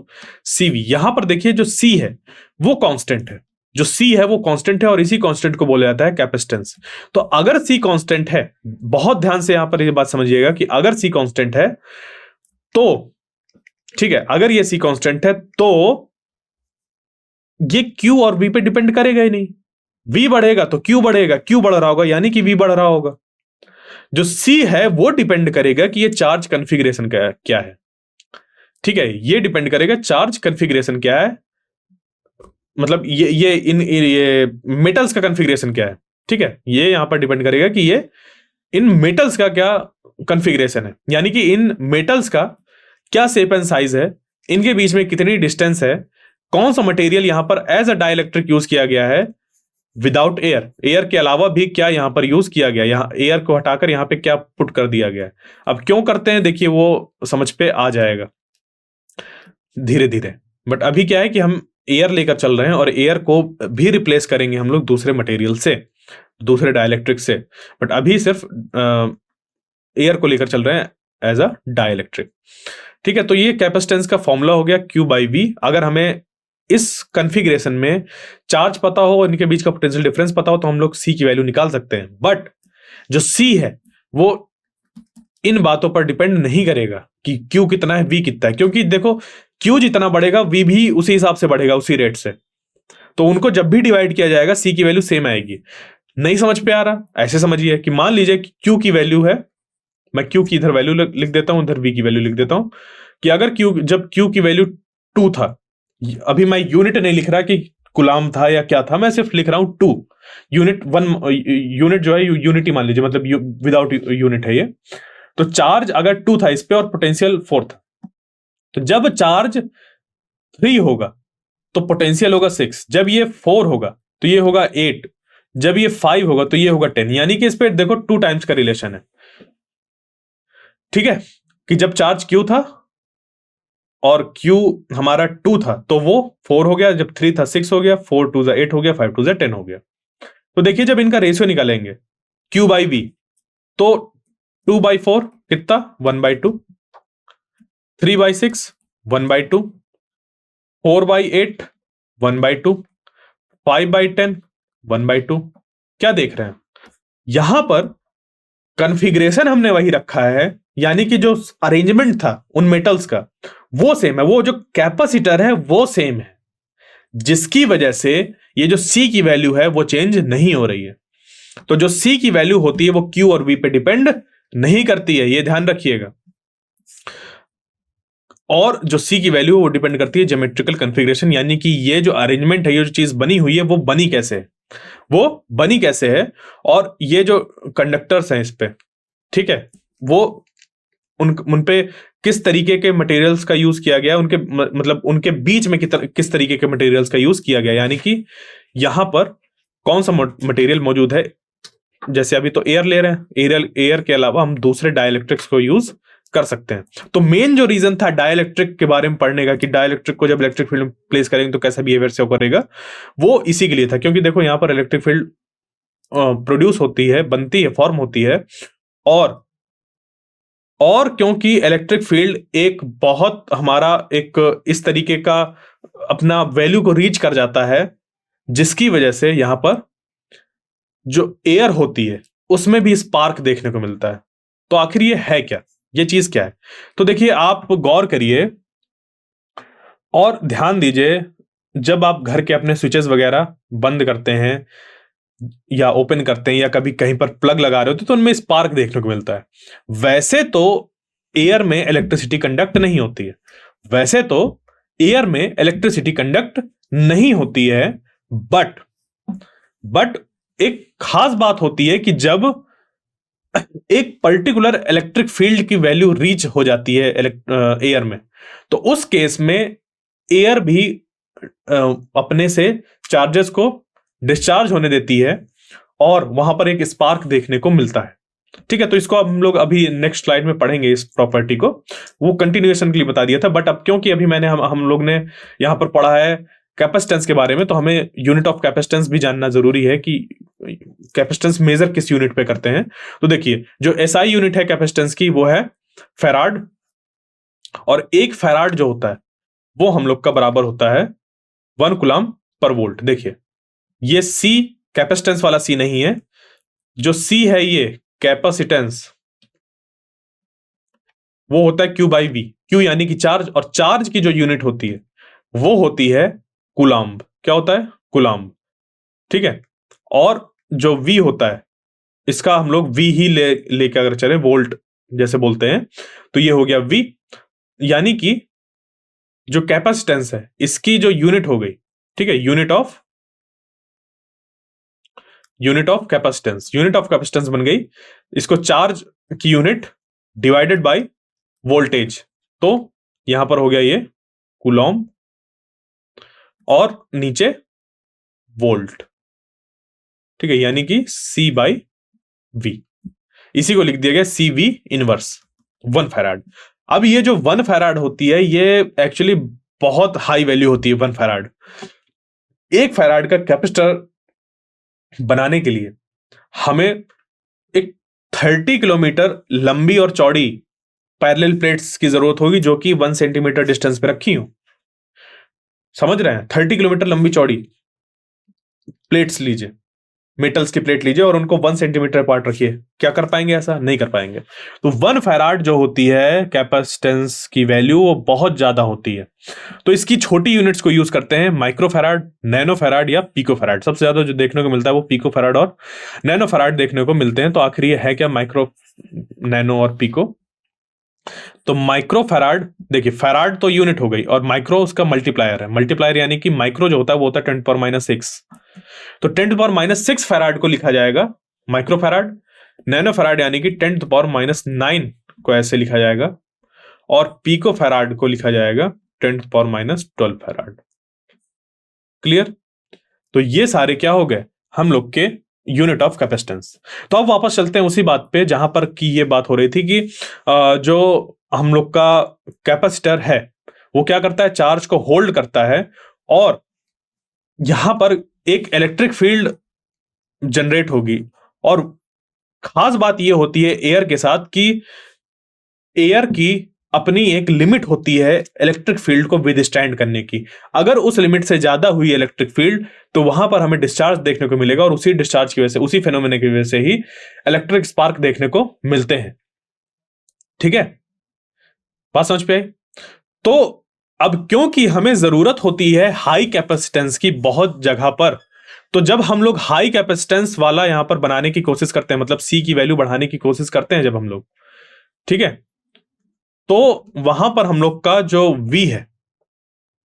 CV। यहां पर देखिए जो C है वो कांस्टेंट है, जो C है वो कांस्टेंट है, और इसी कांस्टेंट को बोला जाता है कैपेसिटेंस। तो अगर C कांस्टेंट है, बहुत ध्यान से यहां पर ये बात समझिएगा कि अगर C कांस्टेंट है तो, ठीक है, अगर ये C कांस्टेंट है तो ये Q और V पे डिपेंड करेगा ही नहीं। V बढ़ेगा तो Q बढ़ेगा, Q बढ़ रहा होगा यानी कि V बढ़ रहा होगा। जो C है वो डिपेंड करेगा कि ये चार्ज कॉन्फ़िगरेशन क्या है। ठीक है, ये डिपेंड करेगा चार्ज कॉन्फ़िगरेशन क्या है, मतलब ये मेटल्स का कॉन्फ़िगरेशन क्या है। ठीक है, ये यहां पर डिपेंड करेगा कि ये इन मेटल्स का क्या कॉन्फ़िगरेशन है, यानी कि इन मेटल्स का क्या शेप एंड साइज है, इनके बीच में कितनी डिस्टेंस है, कौन सा मटेरियल यहां पर एज अ डाइलेक्ट्रिक यूज किया गया है विदाउट एयर, एयर के अलावा भी क्या यहां पर यूज किया गया, यहां एयर को हटाकर यहां पे क्या पुट कर दिया गया है। अब क्यों करते हैं देखिए वो समझ पे आ जाएगा धीरे धीरे, बट अभी क्या है कि हम एयर लेकर चल रहे हैं और एयर को भी रिप्लेस करेंगे हम लोग दूसरे मटेरियल से, दूसरे डाइलेक्ट्रिक से, बट अभी सिर्फ एयर को लेकर चल रहे हैं एज अ डाइलेक्ट्रिक। ठीक है, तो ये कैपेसिटेंस का फॉर्मूला हो गया Q बाई V। अगर हमें इस कॉन्फ़िगरेशन में चार्ज पता हो, इनके बीच का पोटेंशियल डिफरेंस पता हो, तो हम लोग C की वैल्यू निकाल सकते हैं। बट जो C है वो इन बातों पर डिपेंड नहीं करेगा कि Q कितना है, V कितना है, क्योंकि देखो Q जितना बढ़ेगा V भी उसी हिसाब से बढ़ेगा, उसी रेट से। तो उनको जब भी डिवाइड किया जाएगा C की वैल्यू सेम आएगी। नहीं समझ पे आ रहा? ऐसे समझिए कि मान लीजिए कि Q की वैल्यू है, मैं Q की इधर वैल्यू लिख देता हूं, इधर V की वैल्यू लिख देता हूं, कि अगर जब Q की वैल्यू 2 था, अभी मैं यूनिट नहीं लिख रहा कि कुलाम था या क्या था, मैं सिर्फ लिख रहा हूं 2 यूनिट, 1 यूनिट जो है यूनिटी मान लीजिए, मतलब विदाउट यूनिट है ये। तो चार्ज अगर 2 था इस पे और पोटेंशियल 4 था, तो जब चार्ज 3 होगा तो पोटेंशियल होगा 6, जब ये 4 होगा तो ये होगा 8, जब ये 5 होगा तो ये होगा 10, यानी कि इस पे देखो 2 टाइम्स का रिलेशन है। ठीक है, कि जब चार्ज Q था और Q हमारा 2 था तो वो 4 हो गया, जब 3 था 6 हो गया, 4 2 8 हो गया, 5 2 10 हो गया। तो देखिए जब इनका रेशियो निकालेंगे Q बाई V, तो 2 बाई 4 कितना 1 by 2, 3 by 6 1 by 2, 4 by 8 1 by 2, 5 by 10 1 by 2। क्या देख रहे हैं यहां पर? कॉन्फ़िगरेशन हमने वही रखा है, यानी कि जो अरेंजमेंट था उन मेटल्स का वो सेम है, वो जो कैपेसिटर है वो सेम है, जिसकी वजह से ये जो C की वैल्यू है वो चेंज नहीं हो रही है। तो जो C की वैल्यू होती है वो Q और V पे डिपेंड नहीं करती है, ये ध्यान रखिएगा। और जो C की वैल्यू वो डिपेंड करती है ज्योमेट्रिकल कॉन्फ़िगरेशन, यानी कि ये जो अरेंजमेंट है, ये जो चीज बनी हुई है वो बनी कैसे है, वो बनी कैसे है, और ये जो कंडक्टर्स हैं इस पे, ठीक है, वो उन पे किस तरीके के मटेरियल्स का यूज किया गया, उनके मतलब उनके बीच में किस तरीके के मटेरियल्स का यूज किया गया, यानी कि यहां पर कौन सा मटेरियल मौजूद है। जैसे अभी तो एयर ले रहे हैं, एयर के अलावा हम दूसरे डाइलेक्ट्रिक्स को यूज कर सकते हैं। तो मेन जो रीजन था डाइलेक्ट्रिक के बारे में पढ़ने का, कि डाइलेक्ट्रिक को जब इलेक्ट्रिक फील्ड में प्लेस करेंगे तो कैसा बिहेवियर शो करेगा, वो इसी के लिए था, क्योंकि देखो यहां पर इलेक्ट्रिक फील्ड प्रोड्यूस होती है, बनती है, फॉर्म होती है, और क्योंकि इलेक्ट्रिक फील्ड एक बहुत हमारा एक इस तरीके का अपना वैल्यू को रीच कर जाता है, जिसकी वजह से यहां पर जो एयर होती है उसमें भी स्पार्क देखने को मिलता है। तो आखिर ये है क्या, ये चीज क्या है? तो देखिए आप गौर करिए और ध्यान दीजिए, जब आप घर के अपने स्विचेस वगैरह बंद करते हैं या ओपन करते हैं या कभी कहीं पर प्लग लगा रहे होते तो उनमें स्पार्क देखने को मिलता है। वैसे तो एयर में इलेक्ट्रिसिटी कंडक्ट नहीं होती है, वैसे तो एयर में इलेक्ट्रिसिटी कंडक्ट नहीं होती है, बट एक खास बात होती है कि जब एक पर्टिकुलर इलेक्ट्रिक फील्ड की वैल्यू रीच हो जाती है एयर में, तो उस केस में एयर भी अपने से चार्जेस को डिस्चार्ज होने देती है और वहां पर एक स्पार्क देखने को मिलता है। ठीक है, तो इसको अब हम लोग अभी नेक्स्ट स्लाइड में पढ़ेंगे इस प्रॉपर्टी को, वो कंटिन्यूएशन के लिए बता दिया था, बट अब क्योंकि अभी मैंने हम लोग ने यहां पर पढ़ा है कैपेसिटेंस के बारे में, तो हमें यूनिट ऑफ कैपेसिटेंस भी जानना जरूरी है कि कैपेसिटेंस मेजर किस यूनिट पे करते हैं। तो देखिए, जो एसआई यूनिट है कैपेसिटेंस की वो है फेराड, और एक फेराड जो होता है वो हम लोग का बराबर होता है 1 कूलम पर वोल्ट। देखिए, ये सी कैपेसिटेंस वाला सी नहीं है, जो सी है ये कैपेसिटेंस, वो होता है क्यू बाई वी। क्यू यानी कि चार्ज, और चार्ज की जो यूनिट होती है वो होती है कूलम्ब। क्या होता है? कूलम्ब। ठीक है, और जो वी होता है इसका हम लोग वी ही लेके अगर चले, वोल्ट जैसे बोलते हैं, तो ये हो गया वी। यानी कि जो कैपेसिटेंस है इसकी जो यूनिट हो गई, ठीक है, unit of capacitance, unit of capacitance बन गई, इसको चार्ज की यूनिट डिवाइडेड बाय वोल्टेज, तो यहां पर हो गया ये कूलॉम और नीचे वोल्ट। ठीक है, यानी कि सी बाई वी, इसी को लिख दिया गया सी वी इनवर्स 1 फैराड। अब ये जो 1 फैराड होती है ये एक्चुअली बहुत हाई वैल्यू होती है। 1 फैराड, 1 फैराड का कैपेसिटर बनाने के लिए हमें एक 30 किलोमीटर लंबी और चौड़ी पैरेलल प्लेट्स की जरूरत होगी, जो कि 1 सेंटीमीटर डिस्टेंस पे रखी हो। समझ रहे हैं? 30 किलोमीटर लंबी चौड़ी प्लेट्स लीजिए, मेटल्स की प्लेट लीजिए और उनको 1 सेंटीमीटर अपार्ट रखिए। क्या कर पाएंगे? ऐसा नहीं कर पाएंगे। तो 1 फैराड जो होती है कैपेसिटेंस की वैल्यू वो बहुत ज्यादा होती है। तो इसकी छोटी यूनिट्स को यूज करते हैं, माइक्रो फैराड, नैनो फैराड या पिको फैराड। सबसे ज्यादा जो देखने को मिलता है वो पिको फैराड और नैनो फैराड देखने को मिलते हैं। तो आखिर ये है क्या माइक्रो, नैनो और पिको? तो माइक्रो फैराड, देखिए फैराड तो यूनिट हो गई और माइक्रो उसका मल्टीप्लायर है। मल्टीप्लायर यानी कि माइक्रो जो होता है वो होता है 10⁻⁶। तो 10⁻⁶ फैराड को लिखा जाएगा माइक्रो फैराड। नैनो फैराड यानी कि 10⁻⁹ को ऐसे लिखा जाएगा, और पिको फैराड को लिखा जाएगा 10⁻12 फैराड। क्लियर? तो ये सारे क्या हो गए हम लोग के यूनिट ऑफ कैपेसिटेंस। तो अब वापस चलते हैं उसी बात पे जहां पर की ये बात हो रही थी कि जो हम लोग का कैपेसिटर है वो क्या करता है? चार्ज को होल्ड करता है, और यहां पर एक इलेक्ट्रिक फील्ड जनरेट होगी। और खास बात यह होती है एयर के साथ कि एयर की अपनी एक लिमिट होती है इलेक्ट्रिक फील्ड को विदस्टैंड करने की। अगर उस लिमिट से ज्यादा हुई इलेक्ट्रिक फील्ड तो वहां पर हमें डिस्चार्ज देखने को मिलेगा, और उसी डिस्चार्ज की वजह से, उसी फेनोमेना की वजह से ही इलेक्ट्रिक स्पार्क देखने को मिलते हैं। ठीक है, बात समझ पे आई? तो अब क्योंकि हमें जरूरत होती है हाई कैपेसिटेंस की बहुत जगह पर, तो जब हम लोग हाई कैपेसिटेंस वाला यहां पर बनाने की कोशिश करते हैं, मतलब सी की वैल्यू बढ़ाने की कोशिश करते हैं जब हम लोग, ठीक है, तो वहां पर हम लोग का जो V है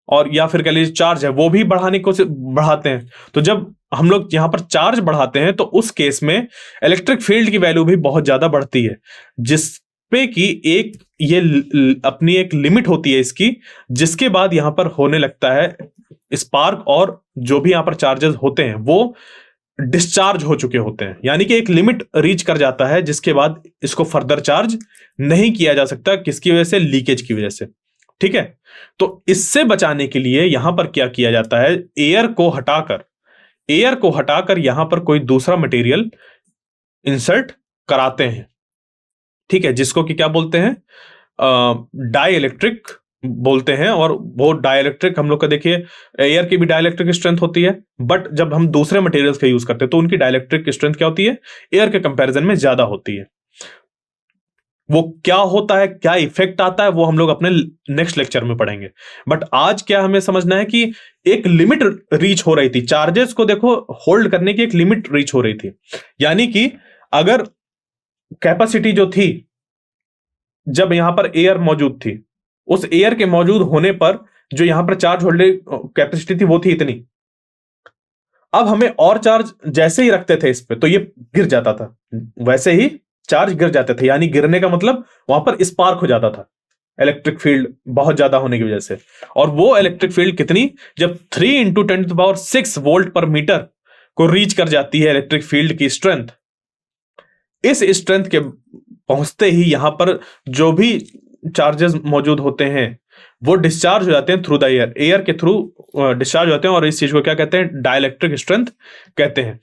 और या फिर कह लीजिए चार्ज है वो भी बढ़ाने की कोशिश बढ़ाते हैं। तो जब हम लोग यहां पर चार्ज बढ़ाते हैं तो उस केस में इलेक्ट्रिक फील्ड की वैल्यू भी बहुत ज्यादा बढ़ती है, जिस पे कि एक ये अपनी एक लिमिट होती है इसकी, जिसके बाद यहां पर होने लगता है स्पार्क, और जो भी यहां पर चार्जेस होते हैं वो डिस्चार्ज हो चुके होते हैं। यानी कि एक लिमिट रीच कर जाता है जिसके बाद इसको फर्दर चार्ज नहीं किया जा सकता। किसकी वजह से? लीकेज की वजह से। ठीक है, तो इससे बचाने के लिए यहां पर क्या किया जाता है? एयर को हटाकर यहां पर कोई दूसरा मटेरियल इंसर्ट कराते हैं। ठीक है, जिसको कि क्या बोलते हैं? डाई इलेक्ट्रिक बोलते हैं। और वो डाइलेक्ट्रिक हम लोग का देखिए, एयर की भी डाइलेक्ट्रिक स्ट्रेंथ होती है, बट जब हम दूसरे मटेरियल्स का यूज करते हैं तो उनकी डाइलेक्ट्रिक स्ट्रेंथ क्या होती है? एयर के कंपैरिजन में ज्यादा होती है। वो क्या होता है, क्या इफेक्ट आता है, वो हम लोग अपने नेक्स्ट लेक्चर में पढ़ेंगे। बट आज क्या हमें समझना है कि एक लिमिट रीच हो रही थी, चार्जेस को देखो होल्ड करने की एक लिमिट रीच हो रही थी। यानी कि अगर कैपेसिटी जो थी, जब यहां पर एयर मौजूद थी, उस एयर के मौजूद होने पर जो यहां पर चार्ज होल्डिंग कैपेसिटी थी वो थी इतनी, अब हमें और चार्ज जैसे ही रखते थे इस पे तो ये गिर जाता था, वैसे ही चार्ज गिर जाते थे, यानी गिरने का मतलब वहां पर स्पार्क हो जाता था इलेक्ट्रिक फील्ड बहुत ज्यादा होने की वजह से। और वो इलेक्ट्रिक फील्ड कितनी, जब 3 × 10⁻⁶ वोल्ट पर मीटर को रीच कर जाती है इलेक्ट्रिक फील्ड की स्ट्रेंथ, इस स्ट्रेंथ के पहुंचते ही यहां पर जो भी चार्जेस मौजूद होते हैं वो डिस्चार्ज हो जाते हैं थ्रू द एयर, एयर के थ्रू डिस्चार्ज होते हैं, और इस चीज को क्या कहते हैं, डाइलेक्ट्रिक स्ट्रेंथ कहते हैं।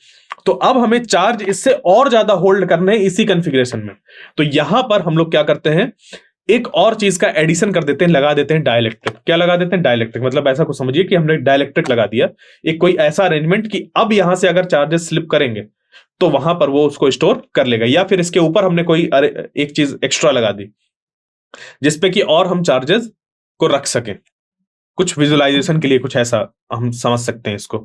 तो अब हमें चार्ज इससे और ज्यादा होल्ड करने हैं इसी कॉन्फ़िगरेशन में। तो यहां पर हम लोग क्या करते हैं, एक और चीज का एडिशन कर देते हैं, लगा देते हैं डाइलेक्ट्रिक। क्या लगा देते हैं, डाइलेक्ट्रिक। मतलब ऐसा कुछ समझिए कि हमने डाइलेक्ट्रिक लगा दिया, एक कोई ऐसा अरेंजमेंट कि अब यहां से अगर चार्जेस स्लिप करेंगे तो वहां पर वो उसको स्टोर कर लेगा, या फिर इसके ऊपर हमने कोई एक चीज एक्स्ट्रा लगा दी जिसपे कि और हम चार्जेस को रख सकें, कुछ विजुअलाइजेशन के लिए, कुछ ऐसा हम समझ सकते हैं इसको।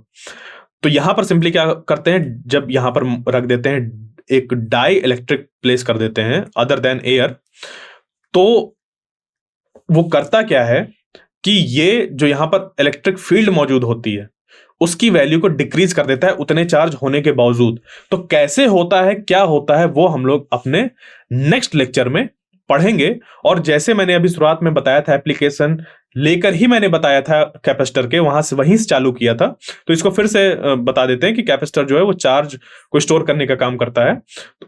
तो यहां पर सिंपली क्या करते हैं, जब यहां पर रख देते हैं एक डाई इलेक्ट्रिक प्लेस कर देते हैं अदर देन एयर, तो वो करता क्या है कि ये जो यहां पर इलेक्ट्रिक फील्ड मौजूद होती है उसकी वैल्यू को डिक्रीज कर देता है उतने चार्ज होने के बावजूद। तो कैसे होता है, क्या होता है, वो हम लोग अपने नेक्स्ट लेक्चर में पढ़ेंगे। और जैसे मैंने अभी शुरुआत में बताया था, एप्लीकेशन लेकर ही मैंने बताया था कैपेसिटर के, वहीं से चालू किया था। तो इसको फिर से बता देते हैं कि कैपेसिटर जो है वो चार्ज को स्टोर करने का काम करता है।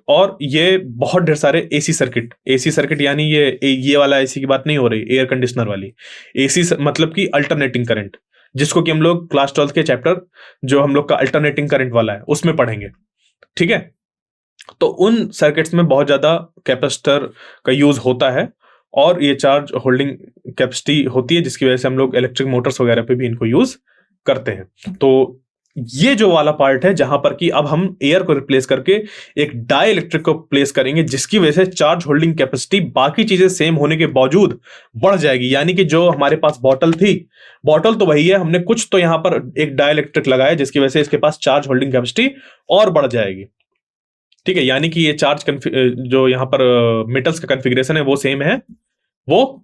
और ये बहुत ढेर सारे एसी सर्किट यानी ये वाला एसी की बात नहीं हो रही, एयर कंडीशनर वाली एसी, मतलब कि अल्टरनेटिंग करंट, जिसको कि हम लोग क्लास 12 के चैप्टर जो हम लोग का अल्टरनेटिंग करंट वाला है उसमें पढ़ेंगे। ठीक है, तो उन सर्किट्स में बहुत ज्यादा कैपेसिटर का यूज होता है, और ये चार्ज होल्डिंग कैपेसिटी होती है, जिसकी वजह से हम लोग इलेक्ट्रिक मोटर्स वगैरह पे भी इनको यूज करते हैं। तो ये जो वाला पार्ट है जहां पर कि अब हम एयर को रिप्लेस करके एक डाई इलेक्ट्रिक को प्लेस करेंगे, जिसकी वजह से चार्ज होल्डिंग कैपेसिटी बाकी चीजें सेम होने के बावजूद बढ़ जाएगी। यानी कि जो हमारे पास बॉटल थी, बॉटल तो वही है, हमने कुछ तो यहां पर एक डाई इलेक्ट्रिक लगाया जिसकी वजह से इसके पास चार्ज होल्डिंग कैपेसिटी और बढ़ जाएगी। ठीक है, यानी कि ये चार्ज जो यहां पर मेटल्स का कॉन्फ़िगरेशन है वो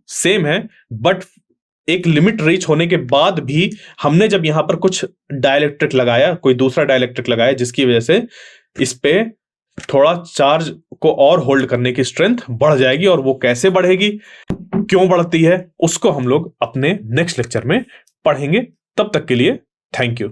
सेम है, बट एक लिमिट रीच होने के बाद भी हमने जब यहां पर कुछ डाइलेक्ट्रिक लगाया, कोई दूसरा डाइलेक्ट्रिक लगाया, जिसकी वजह से इस पे थोड़ा चार्ज को और होल्ड करने की स्ट्रेंथ बढ़ जाएगी। और वो कैसे बढ़ेगी, क्यों बढ़ती है, उसको हम लोग अपने नेक्स्ट लेक्चर में पढ़ेंगे। तब तक के लिए थैंक यू।